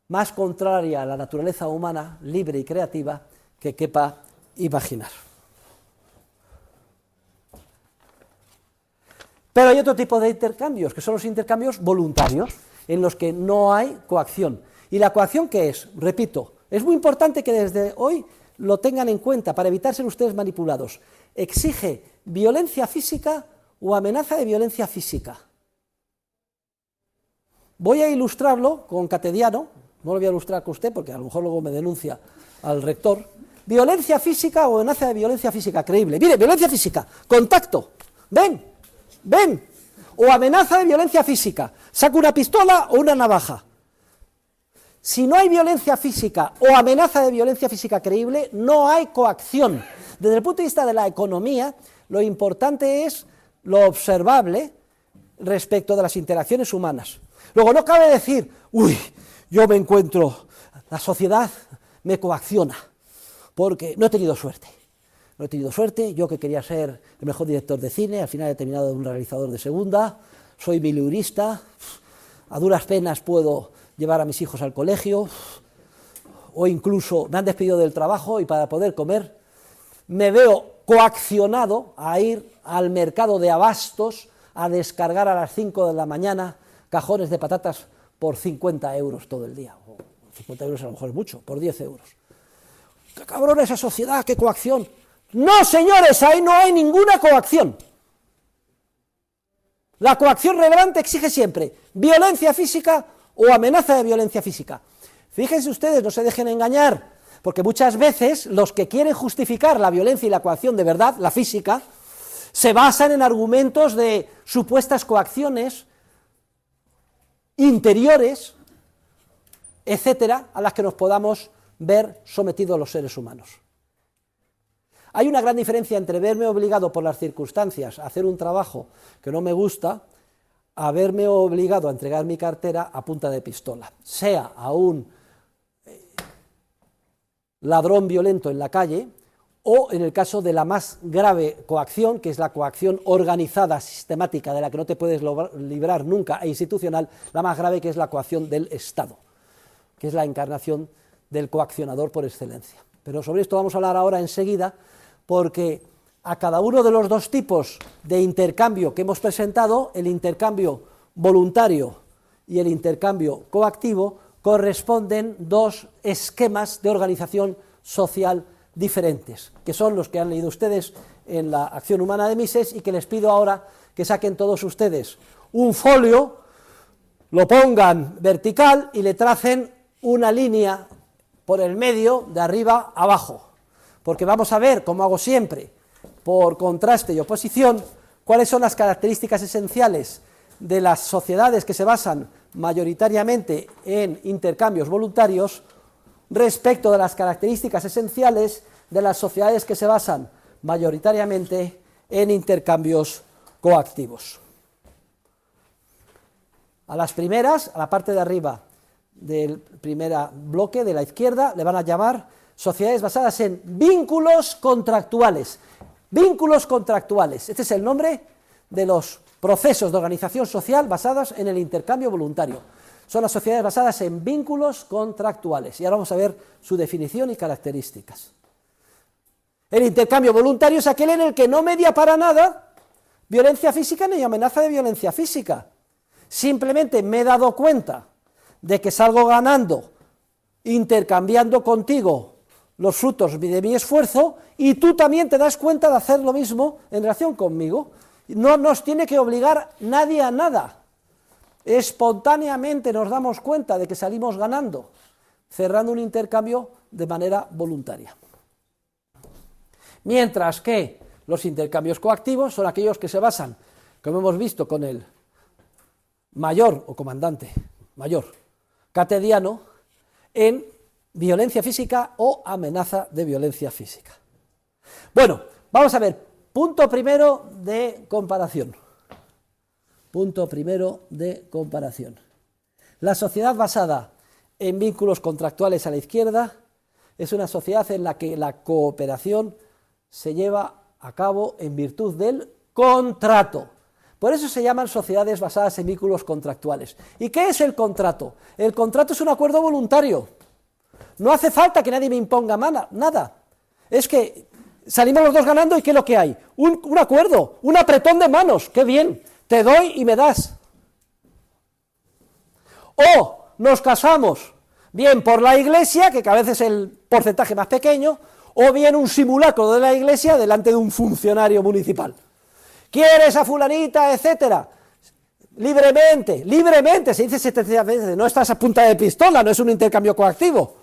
más contraria a la naturaleza humana, libre y creativa, que quepa imaginar. Pero hay otro tipo de intercambios, que son los intercambios voluntarios, en los que no hay coacción. ¿Y la coacción qué es? Repito, es muy importante que desde hoy lo tengan en cuenta para evitar ser ustedes manipulados. Exige violencia física o amenaza de violencia física. Voy a ilustrarlo con Catediano, no lo voy a ilustrar con usted porque a lo mejor luego me denuncia al rector. Violencia física o amenaza de violencia física creíble. Mire, violencia física, contacto, ven, o amenaza de violencia física, saco una pistola o una navaja. Si no hay violencia física o amenaza de violencia física creíble, no hay coacción. Desde el punto de vista de la economía, lo importante es lo observable respecto de las interacciones humanas. Luego, no cabe decir, yo me encuentro, la sociedad me coacciona, porque no he tenido suerte. No he tenido suerte, yo que quería ser el mejor director de cine, al final he terminado de un realizador de segunda, soy milurista, a duras penas puedo llevar a mis hijos al colegio, o incluso me han despedido del trabajo y para poder comer me veo coaccionado a ir al mercado de abastos a descargar a las 5 de la mañana cajones de patatas por 50 euros todo el día. O 50 euros a lo mejor es mucho, por 10 euros. ¡Qué cabrón esa sociedad, qué coacción! No, señores, ahí no hay ninguna coacción. La coacción relevante exige siempre violencia física o amenaza de violencia física. Fíjense ustedes, no se dejen engañar, porque muchas veces los que quieren justificar la violencia y la coacción de verdad, la física, se basan en argumentos de supuestas coacciones interiores, etcétera, a las que nos podamos ver sometidos los seres humanos. Hay una gran diferencia entre verme obligado por las circunstancias a hacer un trabajo que no me gusta, haberme obligado a entregar mi cartera a punta de pistola, sea a un ladrón violento en la calle, o en el caso de la más grave coacción, que es la coacción organizada, sistemática, de la que no te puedes librar nunca, e institucional, la más grave, que es la coacción del Estado, que es la encarnación del coaccionador por excelencia. Pero sobre esto vamos a hablar ahora enseguida, porque a cada uno de los dos tipos de intercambio que hemos presentado, el intercambio voluntario y el intercambio coactivo, corresponden dos esquemas de organización social diferentes, que son los que han leído ustedes en la Acción Humana de Mises, y que les pido ahora que saquen todos ustedes un folio, lo pongan vertical y le tracen una línea por el medio, de arriba a abajo, porque vamos a ver, como hago siempre, por contraste y oposición, cuáles son las características esenciales de las sociedades que se basan mayoritariamente en intercambios voluntarios respecto de las características esenciales de las sociedades que se basan mayoritariamente en intercambios coactivos. A las primeras, a la parte de arriba del primer bloque de la izquierda, le van a llamar sociedades basadas en vínculos contractuales. Vínculos contractuales, este es el nombre de los procesos de organización social basados en el intercambio voluntario. Son las sociedades basadas en vínculos contractuales, y ahora vamos a ver su definición y características. El intercambio voluntario es aquel en el que no media para nada violencia física ni amenaza de violencia física. Simplemente me he dado cuenta de que salgo ganando intercambiando contigo los frutos de mi esfuerzo, y tú también te das cuenta de hacer lo mismo en relación conmigo. No nos tiene que obligar nadie a nada. Espontáneamente nos damos cuenta de que salimos ganando, cerrando un intercambio de manera voluntaria. Mientras que los intercambios coactivos son aquellos que se basan, como hemos visto con el mayor o comandante mayor catediano, en violencia física o amenaza de violencia física. Bueno, vamos a ver, punto primero de comparación. Punto primero de comparación. La sociedad basada en vínculos contractuales a la izquierda es una sociedad en la que la cooperación se lleva a cabo en virtud del contrato. Por eso se llaman sociedades basadas en vínculos contractuales. ¿Y qué es el contrato? El contrato es un acuerdo voluntario. No hace falta que nadie me imponga nada. Es que salimos los dos ganando, ¿y qué es lo que hay? Un acuerdo, un apretón de manos, qué bien, te doy y me das. O nos casamos, bien por la iglesia, que cada vez es el porcentaje más pequeño, o bien un simulacro de la iglesia delante de un funcionario municipal. ¿Quieres a fulanita, etcétera? Libremente, se dice 700 veces, no estás a punta de pistola, no es un intercambio coactivo.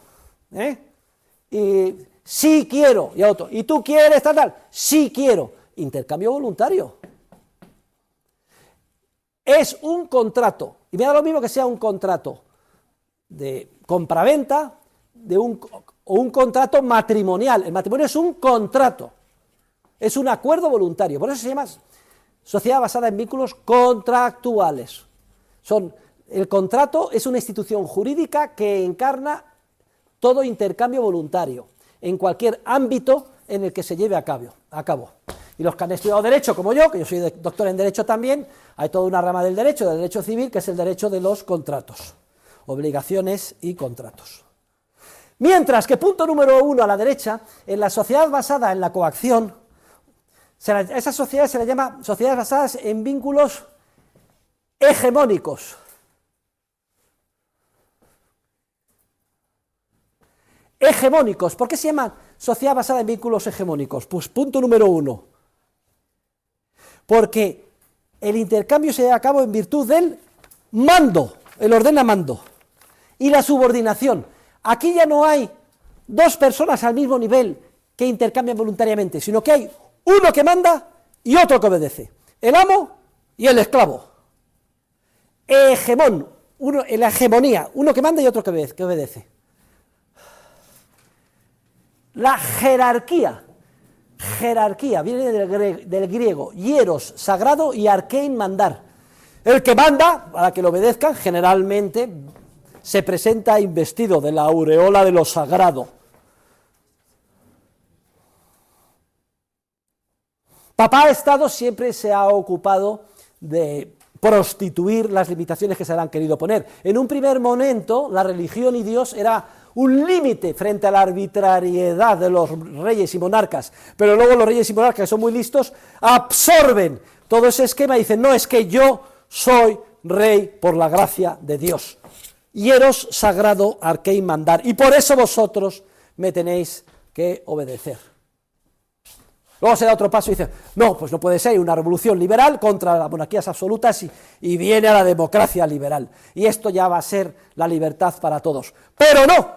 Y sí quiero, y otro, ¿y tú quieres tal? Sí quiero. Intercambio voluntario. Es un contrato, y me da lo mismo que sea un contrato de compraventa o un contrato matrimonial. El matrimonio es un contrato, es un acuerdo voluntario, por eso se llama sociedad basada en vínculos contractuales. El contrato es una institución jurídica que encarna todo intercambio voluntario, en cualquier ámbito en el que se lleve a cabo. Y los que han estudiado Derecho, como yo, que yo soy doctor en Derecho también, hay toda una rama del Derecho civil, que es el derecho de los contratos, obligaciones y contratos. Mientras que, punto número 1 a la derecha, en la sociedad basada en la coacción, esas sociedades se les llama sociedades basadas en vínculos hegemónicos. Hegemónicos. ¿Por qué se llama sociedad basada en vínculos hegemónicos? Pues punto número 1. Porque el intercambio se lleva a cabo en virtud del mando, el ordenamando, y la subordinación. Aquí ya no hay dos personas al mismo nivel que intercambian voluntariamente, sino que hay uno que manda y otro que obedece. El amo y el esclavo. Hegemón, la hegemonía, uno que manda y otro que obedece. La jerarquía viene del griego, hieros, sagrado, y arkein, mandar. El que manda, para que lo obedezcan, generalmente se presenta investido de la aureola de lo sagrado. Papá Estado siempre se ha ocupado de prostituir las limitaciones que se le han querido poner. En un primer momento, la religión y Dios era un límite frente a la arbitrariedad de los reyes y monarcas, pero luego los reyes y monarcas, que son muy listos, absorben todo ese esquema y dicen, no, es que yo soy rey por la gracia de Dios. Hieros sagrado arquei mandar, y por eso vosotros me tenéis que obedecer. Luego se da otro paso y dice, no, pues no puede ser, hay una revolución liberal contra las monarquías absolutas y viene a la democracia liberal. Y esto ya va a ser la libertad para todos. Pero no,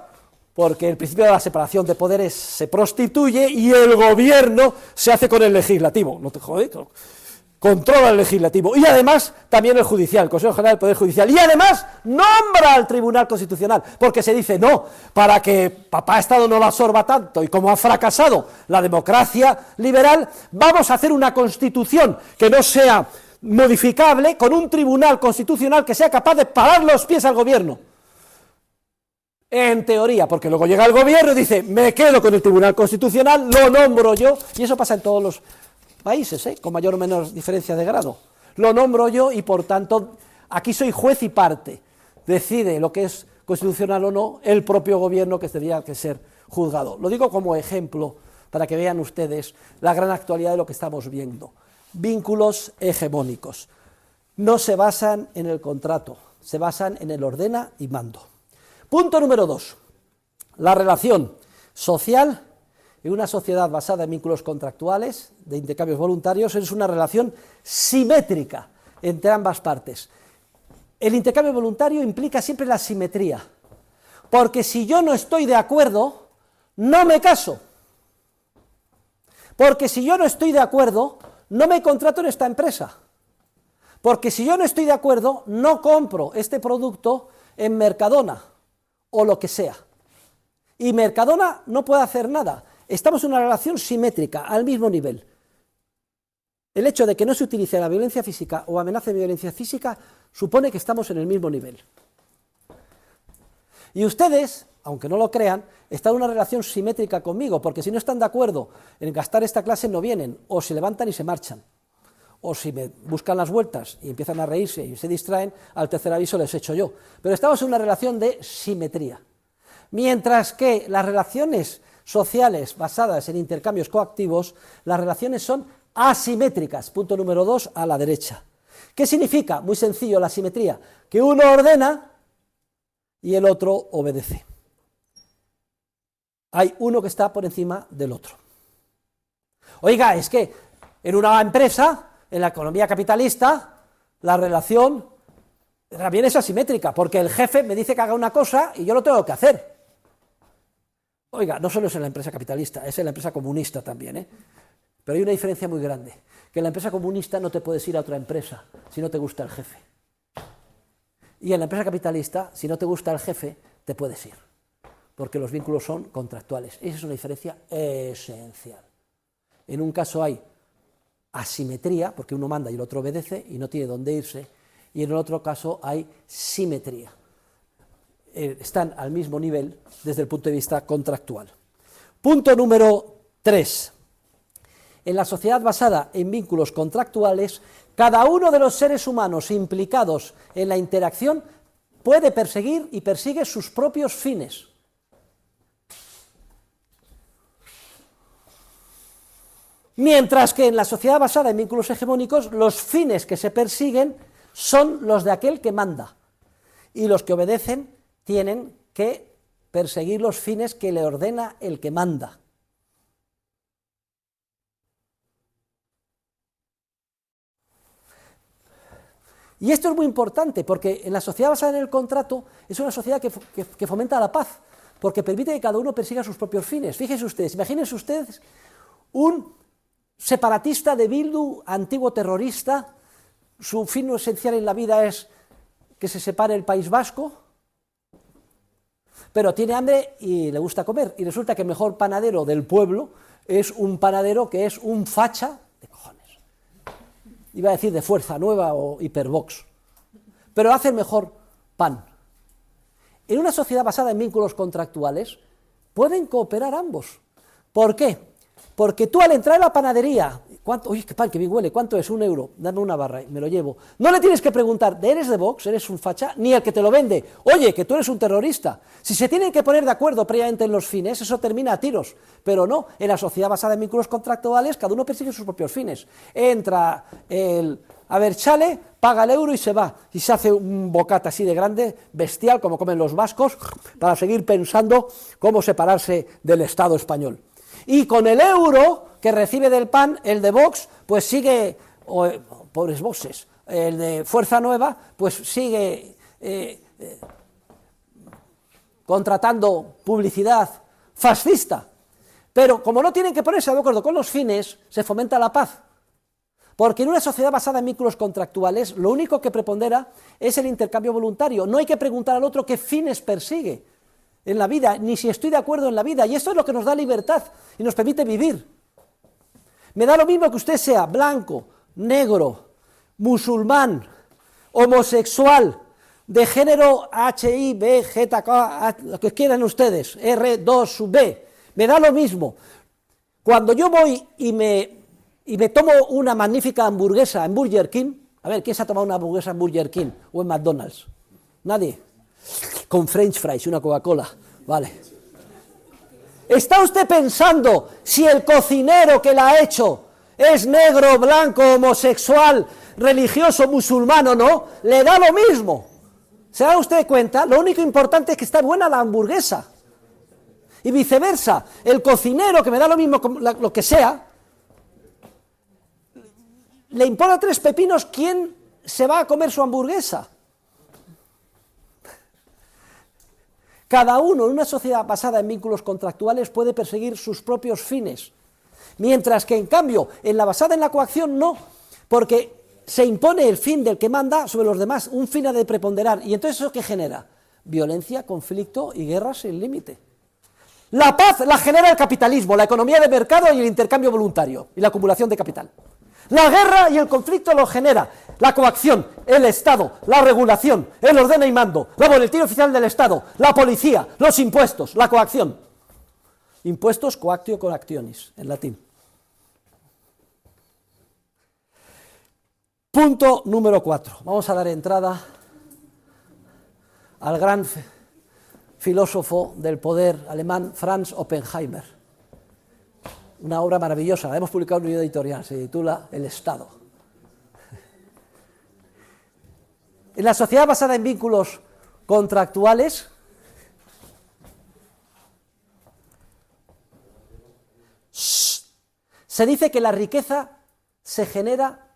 porque el principio de la separación de poderes se prostituye y el gobierno se hace con el legislativo. No te jodes, controla el legislativo y además también el judicial, el Consejo General del Poder Judicial, y además nombra al Tribunal Constitucional, porque se dice, no, para que Papá Estado no lo absorba tanto, y como ha fracasado la democracia liberal, vamos a hacer una constitución que no sea modificable, con un Tribunal Constitucional que sea capaz de parar los pies al gobierno. En teoría, porque luego llega el gobierno y dice, me quedo con el Tribunal Constitucional, lo nombro yo, y eso pasa en todos los países, con mayor o menor diferencia de grado. Lo nombro yo y por tanto aquí soy juez y parte. Decide lo que es constitucional o no el propio gobierno, que tendría que ser juzgado. Lo digo como ejemplo para que vean ustedes la gran actualidad de lo que estamos viendo. Vínculos hegemónicos. No se basan en el contrato, se basan en el ordena y mando. Punto número 2. La relación social en una sociedad basada en vínculos contractuales, de intercambios voluntarios, es una relación simétrica entre ambas partes. El intercambio voluntario implica siempre la simetría, porque si yo no estoy de acuerdo, no me caso. Porque si yo no estoy de acuerdo, no me contrato en esta empresa. Porque si yo no estoy de acuerdo, no compro este producto en Mercadona, o lo que sea. Y Mercadona no puede hacer nada. Estamos en una relación simétrica, al mismo nivel. El hecho de que no se utilice la violencia física o amenaza de violencia física supone que estamos en el mismo nivel. Y ustedes, aunque no lo crean, están en una relación simétrica conmigo, porque si no están de acuerdo en gastar esta clase no vienen, o se levantan y se marchan, o si me buscan las vueltas y empiezan a reírse y se distraen, al tercer aviso les echo yo. Pero estamos en una relación de simetría. Mientras que las relaciones sociales basadas en intercambios coactivos, las relaciones son asimétricas. Punto número 2, a la derecha. ¿Qué significa? Muy sencillo la simetría, que uno ordena y el otro obedece. Hay uno que está por encima del otro. Oiga, es que en una empresa, en la economía capitalista, la relación también es asimétrica, porque el jefe me dice que haga una cosa y yo lo tengo que hacer. Oiga, no solo es en la empresa capitalista, es en la empresa comunista también, Pero hay una diferencia muy grande, que en la empresa comunista no te puedes ir a otra empresa si no te gusta el jefe. Y en la empresa capitalista, si no te gusta el jefe, te puedes ir, porque los vínculos son contractuales. Esa es una diferencia esencial. En un caso hay asimetría, porque uno manda y el otro obedece y no tiene dónde irse, y en el otro caso hay simetría. Están al mismo nivel desde el punto de vista contractual. Punto número 3. En la sociedad basada en vínculos contractuales, cada uno de los seres humanos implicados en la interacción puede perseguir y persigue sus propios fines. Mientras que en la sociedad basada en vínculos hegemónicos, los fines que se persiguen son los de aquel que manda, y los que obedecen tienen que perseguir los fines que le ordena el que manda. Y esto es muy importante, porque en la sociedad basada en el contrato es una sociedad que fomenta la paz, porque permite que cada uno persiga sus propios fines. Fíjense ustedes, imagínense ustedes un separatista de Bildu, antiguo terrorista, su fin esencial en la vida es que se separe el País Vasco, pero tiene hambre y le gusta comer, y resulta que el mejor panadero del pueblo es un panadero que es un facha de cojones. Iba a decir de Fuerza Nueva o Hipervox, pero hacen mejor pan. En una sociedad basada en vínculos contractuales, pueden cooperar ambos. ¿Por qué? Porque tú al entrar en la panadería, uy, qué pan, que bien huele, ¿cuánto es? 1 euro, dame una barra y me lo llevo. No le tienes que preguntar, ¿eres de Vox? ¿Eres un facha? Ni el que te lo vende, oye, que tú eres un terrorista. Si se tienen que poner de acuerdo previamente en los fines, eso termina a tiros. Pero no, en la sociedad basada en vínculos contractuales, cada uno persigue sus propios fines. Entra el Abertzale, paga el euro y se va. Y se hace un bocata así de grande, bestial, como comen los vascos, para seguir pensando cómo separarse del Estado español. Y con el euro que recibe del PAN, el de Vox, pues sigue, pobres voces, el de Fuerza Nueva, pues sigue contratando publicidad fascista. Pero como no tienen que ponerse de acuerdo con los fines, se fomenta la paz. Porque en una sociedad basada en vínculos contractuales, lo único que prepondera es el intercambio voluntario. No hay que preguntar al otro qué fines persigue en la vida, ni si estoy de acuerdo en la vida, y esto es lo que nos da libertad y nos permite vivir. Me da lo mismo que usted sea blanco, negro, musulmán, homosexual, de género HIV, K, lo que quieran ustedes, R2B, me da lo mismo. Cuando yo voy y me tomo una magnífica hamburguesa en Burger King, a ver, ¿quién se ha tomado una hamburguesa en Burger King o en McDonald's? Nadie. Con French fries y una Coca-Cola, vale. ¿Está usted pensando si el cocinero que la ha hecho es negro, blanco, homosexual, religioso, musulmán o no? Le da lo mismo. ¿Se da usted cuenta? Lo único importante es que está buena la hamburguesa. Y viceversa, el cocinero, que me da lo mismo lo que sea, le importa 3 pepinos quién se va a comer su hamburguesa. Cada uno en una sociedad basada en vínculos contractuales puede perseguir sus propios fines, mientras que en cambio en la basada en la coacción no, porque se impone el fin del que manda sobre los demás, un fin ha de preponderar, y entonces ¿eso qué genera? Violencia, conflicto y guerra sin límite. La paz la genera el capitalismo, la economía de mercado y el intercambio voluntario y la acumulación de capital. La guerra y el conflicto lo genera la coacción, el Estado, la regulación, el ordena y mando, la boletín oficial del Estado, la policía, los impuestos, la coacción. Impuestos coactio coactionis, en latín. Punto número 4. Vamos a dar entrada al gran filósofo del poder alemán Franz Oppenheimer. Una obra maravillosa, la hemos publicado en un editorial, se titula El Estado. En la sociedad basada en vínculos contractuales, se dice que la riqueza se genera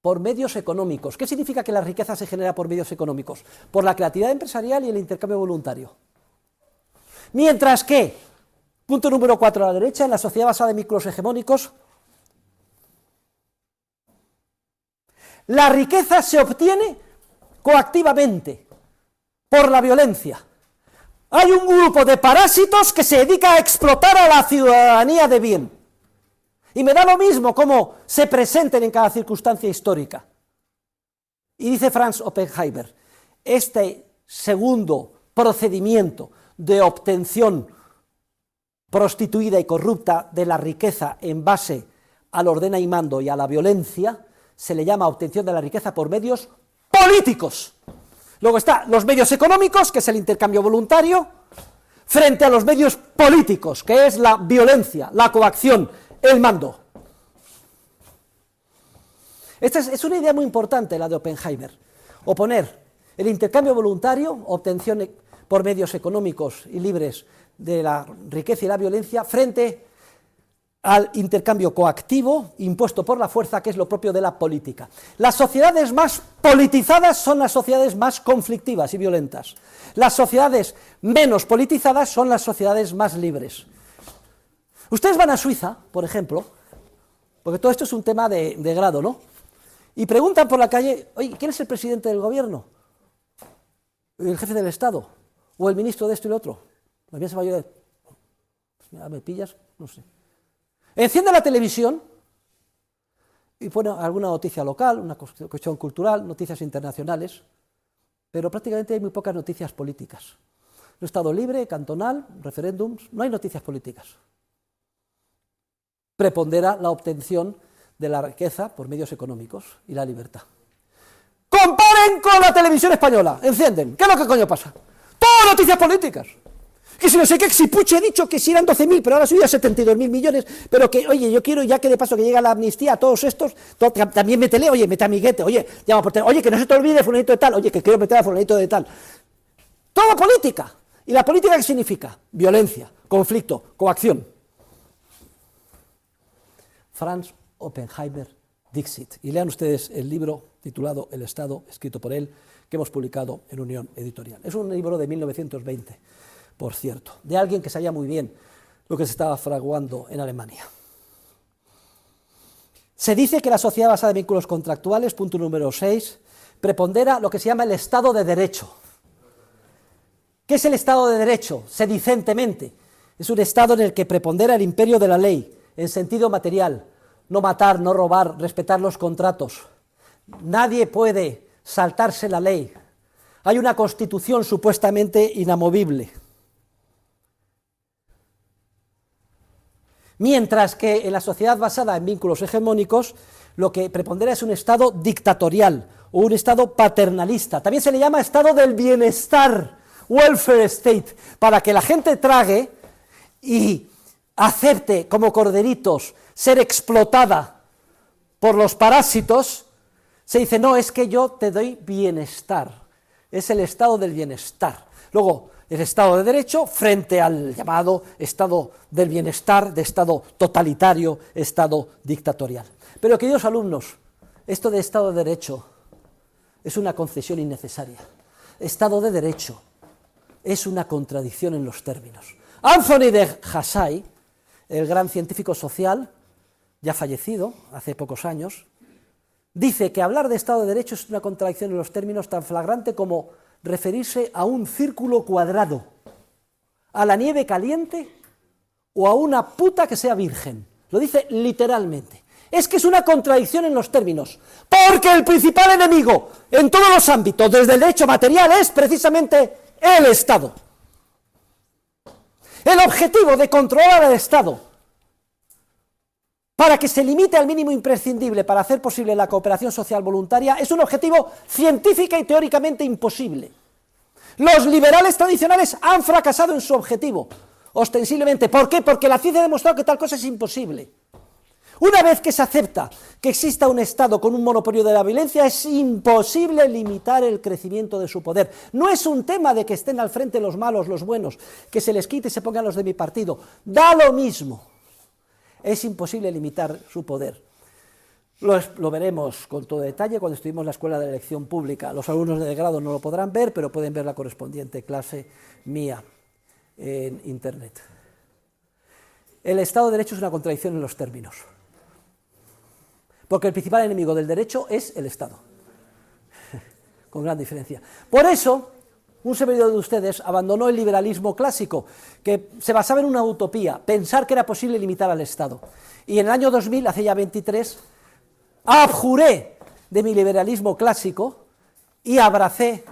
por medios económicos. ¿Qué significa que la riqueza se genera por medios económicos? Por la creatividad empresarial y el intercambio voluntario. Mientras que, punto número 4 a la derecha, en la sociedad basada en vínculos hegemónicos, la riqueza se obtiene coactivamente, por la violencia. Hay un grupo de parásitos que se dedica a explotar a la ciudadanía de bien. Y me da lo mismo cómo se presenten en cada circunstancia histórica. Y dice Franz Oppenheimer, este segundo procedimiento de obtención prostituida y corrupta de la riqueza en base al ordena y mando y a la violencia, se le llama obtención de la riqueza por medios políticos. Luego están los medios económicos, que es el intercambio voluntario, frente a los medios políticos, que es la violencia, la coacción, el mando. Esta es una idea muy importante, la de Oppenheimer. Oponer el intercambio voluntario, obtención por medios económicos y libres de la riqueza y la violencia, frente al intercambio coactivo impuesto por la fuerza, que es lo propio de la política. Las sociedades más politizadas son las sociedades más conflictivas y violentas. Las sociedades menos politizadas son las sociedades más libres. Ustedes van a Suiza, por ejemplo, porque todo esto es un tema de grado, ¿no? Y preguntan por la calle, oye, ¿quién es el presidente del gobierno? ¿El jefe del Estado? ¿O el ministro de esto y lo otro? La inmensa mayoría de... Pues ¿me pillas? No sé. Enciende la televisión y pone alguna noticia local, una cuestión cultural, noticias internacionales, pero prácticamente hay muy pocas noticias políticas. Un Estado libre, cantonal, referéndums, no hay noticias políticas. Prepondera la obtención de la riqueza por medios económicos y la libertad. ¡Comparen con la televisión española! Encienden. ¿Qué es lo que coño pasa? ¡Todo noticias políticas! Que si no sé qué, si Puig he dicho que si eran 12.000, pero ahora subí a 72.000 millones, pero que, oye, yo quiero ya que de paso que llega la amnistía a todos estos, también métele, oye, mete amiguete, oye, llama por teléfono, oye, que no se te olvide fulanito de tal, oye, que quiero meter a fulanito de tal. Todo política. ¿Y la política qué significa? Violencia, conflicto, coacción. Franz Oppenheimer Dixit. Y lean ustedes el libro titulado El Estado, escrito por él, que hemos publicado en Unión Editorial. Es un libro de 1920, por cierto, de alguien que sabía muy bien lo que se estaba fraguando en Alemania. Se dice que la sociedad basada en vínculos contractuales, punto número 6, prepondera lo que se llama el Estado de Derecho. ¿Qué es el Estado de Derecho? Sedicentemente, es un Estado en el que prepondera el imperio de la ley, en sentido material, no matar, no robar, respetar los contratos. Nadie puede saltarse la ley. Hay una constitución supuestamente inamovible. Mientras que en la sociedad basada en vínculos hegemónicos, lo que prepondera es un Estado dictatorial o un Estado paternalista. También se le llama Estado del bienestar, welfare state, para que la gente trague y acepte como corderitos ser explotada por los parásitos. Se dice, no, es que yo te doy bienestar, es el estado del bienestar. Luego, el Estado de Derecho frente al llamado Estado del bienestar, de Estado totalitario, Estado dictatorial. Pero, queridos alumnos, esto de Estado de Derecho es una concesión innecesaria. Estado de Derecho es una contradicción en los términos. Anthony de Hassay, el gran científico social, ya fallecido hace pocos años, dice que hablar de Estado de Derecho es una contradicción en los términos tan flagrante como referirse a un círculo cuadrado, a la nieve caliente o a una puta que sea virgen. Lo dice literalmente. Es que es una contradicción en los términos, porque el principal enemigo en todos los ámbitos, desde el derecho material, es precisamente el Estado. El objetivo de controlar al Estado para que se limite al mínimo imprescindible para hacer posible la cooperación social voluntaria es un objetivo científica y teóricamente imposible. Los liberales tradicionales han fracasado en su objetivo, ostensiblemente. ¿Por qué? Porque la ciencia ha demostrado que tal cosa es imposible. Una vez que se acepta que exista un Estado con un monopolio de la violencia, es imposible limitar el crecimiento de su poder. No es un tema de que estén al frente los malos, los buenos, que se les quite y se pongan los de mi partido. Da lo mismo. Es imposible limitar su poder. Lo veremos con todo detalle cuando estuvimos en la Escuela de Elección Pública. Los alumnos de grado no lo podrán ver, pero pueden ver la correspondiente clase mía en Internet. El Estado de Derecho es una contradicción en los términos, porque el principal enemigo del derecho es el Estado, con gran diferencia. Por eso, un servidor de ustedes abandonó el liberalismo clásico, que se basaba en una utopía, pensar que era posible limitar al Estado. Y en el año 2000, hace ya 23, abjuré de mi liberalismo clásico y abracé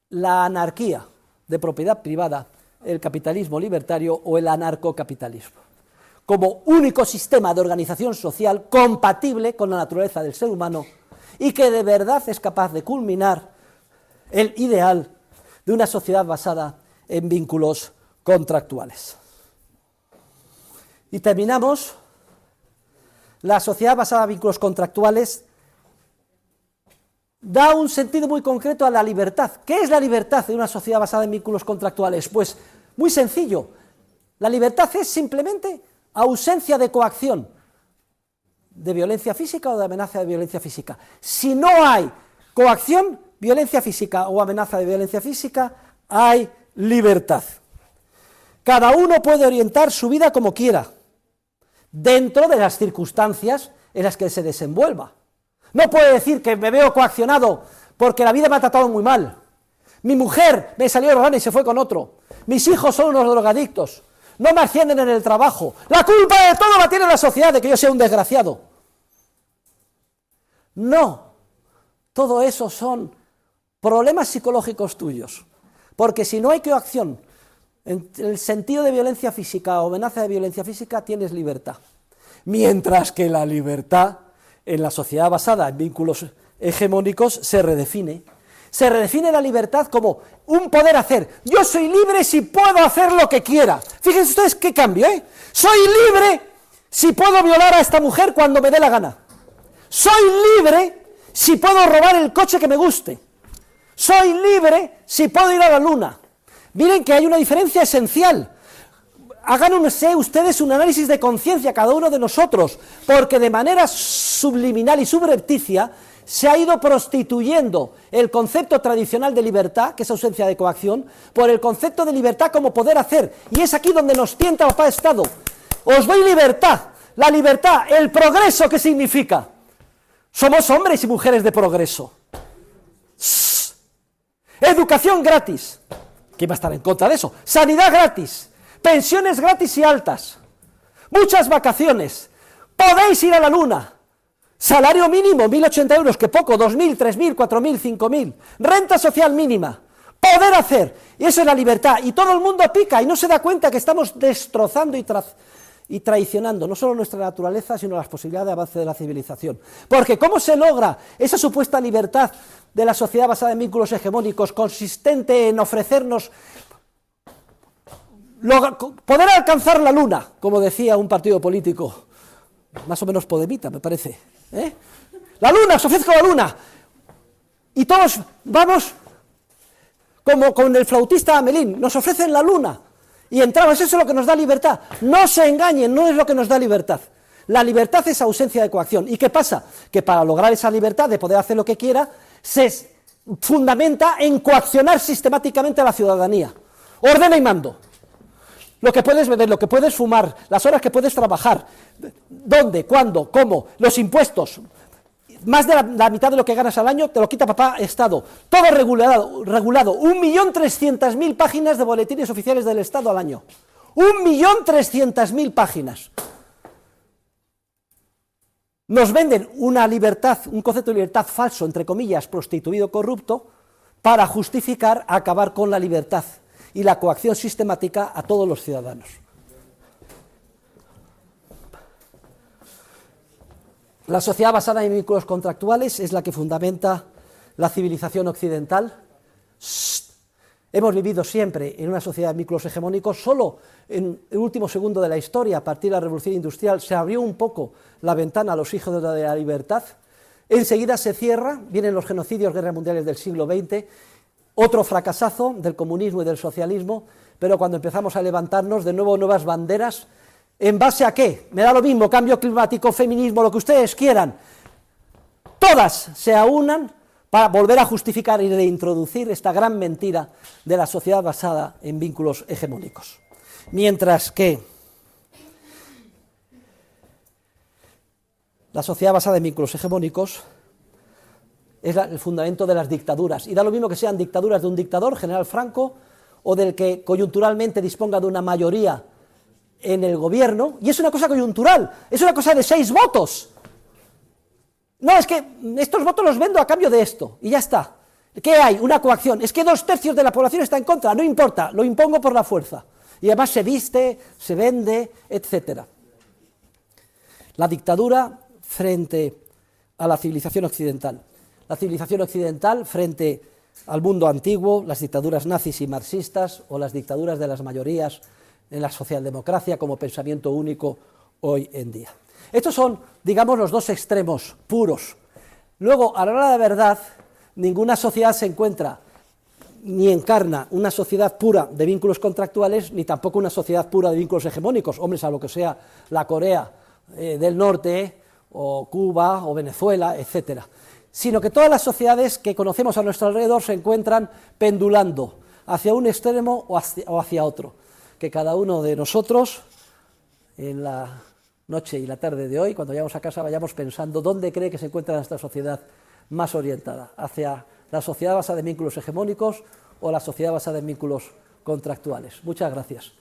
la anarquía de propiedad privada, el capitalismo libertario o el anarcocapitalismo, como único sistema de organización social compatible con la naturaleza del ser humano y que de verdad es capaz de culminar el ideal de una sociedad basada en vínculos contractuales. Y terminamos. La sociedad basada en vínculos contractuales da un sentido muy concreto a la libertad. ¿Qué es la libertad de una sociedad basada en vínculos contractuales? Pues muy sencillo. La libertad es simplemente ausencia de coacción, de violencia física o de amenaza de violencia física. Si no hay coacción, violencia física o amenaza de violencia física, hay libertad. Cada uno puede orientar su vida como quiera, dentro de las circunstancias en las que se desenvuelva. No puede decir que me veo coaccionado porque la vida me ha tratado muy mal. Mi mujer me salió de la gana y se fue con otro. Mis hijos son unos drogadictos. No me ascienden en el trabajo. La culpa de todo la tiene la sociedad, de que yo sea un desgraciado. No. Todo eso son problemas psicológicos tuyos, porque si no hay coacción, en el sentido de violencia física o amenaza de violencia física, tienes libertad, mientras que la libertad en la sociedad basada en vínculos hegemónicos se redefine la libertad como un poder hacer. Yo soy libre si puedo hacer lo que quiera. Fíjense ustedes qué cambio, ¿eh? Soy libre si puedo violar a esta mujer cuando me dé la gana. Soy libre si puedo robar el coche que me guste. Soy libre si puedo ir a la luna. Miren que hay una diferencia esencial. Hagan ustedes un análisis de conciencia, cada uno de nosotros, porque de manera subliminal y subrepticia se ha ido prostituyendo el concepto tradicional de libertad, que es ausencia de coacción, por el concepto de libertad como poder hacer. Y es aquí donde nos tienta papá Estado. Os doy libertad, la libertad, el progreso, ¿qué significa? Somos hombres y mujeres de progreso. Educación gratis. ¿Quién va a estar en contra de eso? Sanidad gratis. Pensiones gratis y altas. Muchas vacaciones. Podéis ir a la luna. Salario mínimo, 1.080 euros, que poco, 2.000, 3.000, 4.000, 5.000. Renta social mínima. Poder hacer. Y eso es la libertad. Y todo el mundo pica y no se da cuenta que estamos destrozando y traicionando no solo nuestra naturaleza, sino las posibilidades de avance de la civilización. Porque ¿cómo se logra esa supuesta libertad de la sociedad basada en vínculos hegemónicos, consistente en ofrecernos poder alcanzar la luna, como decía un partido político, más o menos podemita, me parece, ¿eh? La luna, os ofrezco la luna, y todos vamos como con el flautista Amelín, nos ofrecen la luna, y entramos, eso es lo que nos da libertad. No se engañen, no es lo que nos da libertad. La libertad es ausencia de coacción. ¿Y qué pasa? Que para lograr esa libertad de poder hacer lo que quiera, se fundamenta en coaccionar sistemáticamente a la ciudadanía. Ordena y mando. Lo que puedes beber, lo que puedes fumar, las horas que puedes trabajar, dónde, cuándo, cómo, los impuestos, más de la mitad de lo que ganas al año te lo quita papá Estado, todo regulado, 1.300.000 páginas de boletines oficiales del Estado al año, 1.300.000 páginas. Nos venden una libertad, un concepto de libertad falso, entre comillas, prostituido, corrupto, para justificar acabar con la libertad y la coacción sistemática a todos los ciudadanos. La sociedad basada en vínculos contractuales es la que fundamenta la civilización occidental. Hemos vivido siempre en una sociedad de vínculos hegemónicos. Solo en el último segundo de la historia, a partir de la Revolución Industrial, se abrió un poco la ventana a los hijos de la libertad. Enseguida se cierra, vienen los genocidios, guerras mundiales del siglo XX, otro fracasazo del comunismo y del socialismo, pero cuando empezamos a levantarnos, de nuevo nuevas banderas. ¿En base a qué? Me da lo mismo, cambio climático, feminismo, lo que ustedes quieran. Todas se aunan para volver a justificar y reintroducir esta gran mentira de la sociedad basada en vínculos hegemónicos. Mientras que la sociedad basada en vínculos hegemónicos es el fundamento de las dictaduras. Y da lo mismo que sean dictaduras de un dictador, General Franco, o del que coyunturalmente disponga de una mayoría en el gobierno, y es una cosa coyuntural, es una cosa de 6 votos. No, es que estos votos los vendo a cambio de esto, y ya está. ¿Qué hay? Una coacción. Es que 2/3 de la población está en contra, no importa, lo impongo por la fuerza. Y además se viste, se vende, etc. La dictadura frente a la civilización occidental. La civilización occidental frente al mundo antiguo, las dictaduras nazis y marxistas, o las dictaduras de las mayorías en la socialdemocracia como pensamiento único hoy en día. Estos son, digamos, los dos extremos puros. Luego, a la hora de la verdad, ninguna sociedad se encuentra ni encarna una sociedad pura de vínculos contractuales, ni tampoco una sociedad pura de vínculos hegemónicos, hombres, a lo que sea la Corea del Norte, o Cuba, o Venezuela, etcétera, sino que todas las sociedades que conocemos a nuestro alrededor se encuentran pendulando hacia un extremo o hacia otro. Que cada uno de nosotros, en la noche y la tarde de hoy, cuando vayamos a casa, vayamos pensando dónde cree que se encuentra nuestra sociedad más orientada, hacia la sociedad basada en vínculos hegemónicos o la sociedad basada en vínculos contractuales. Muchas gracias.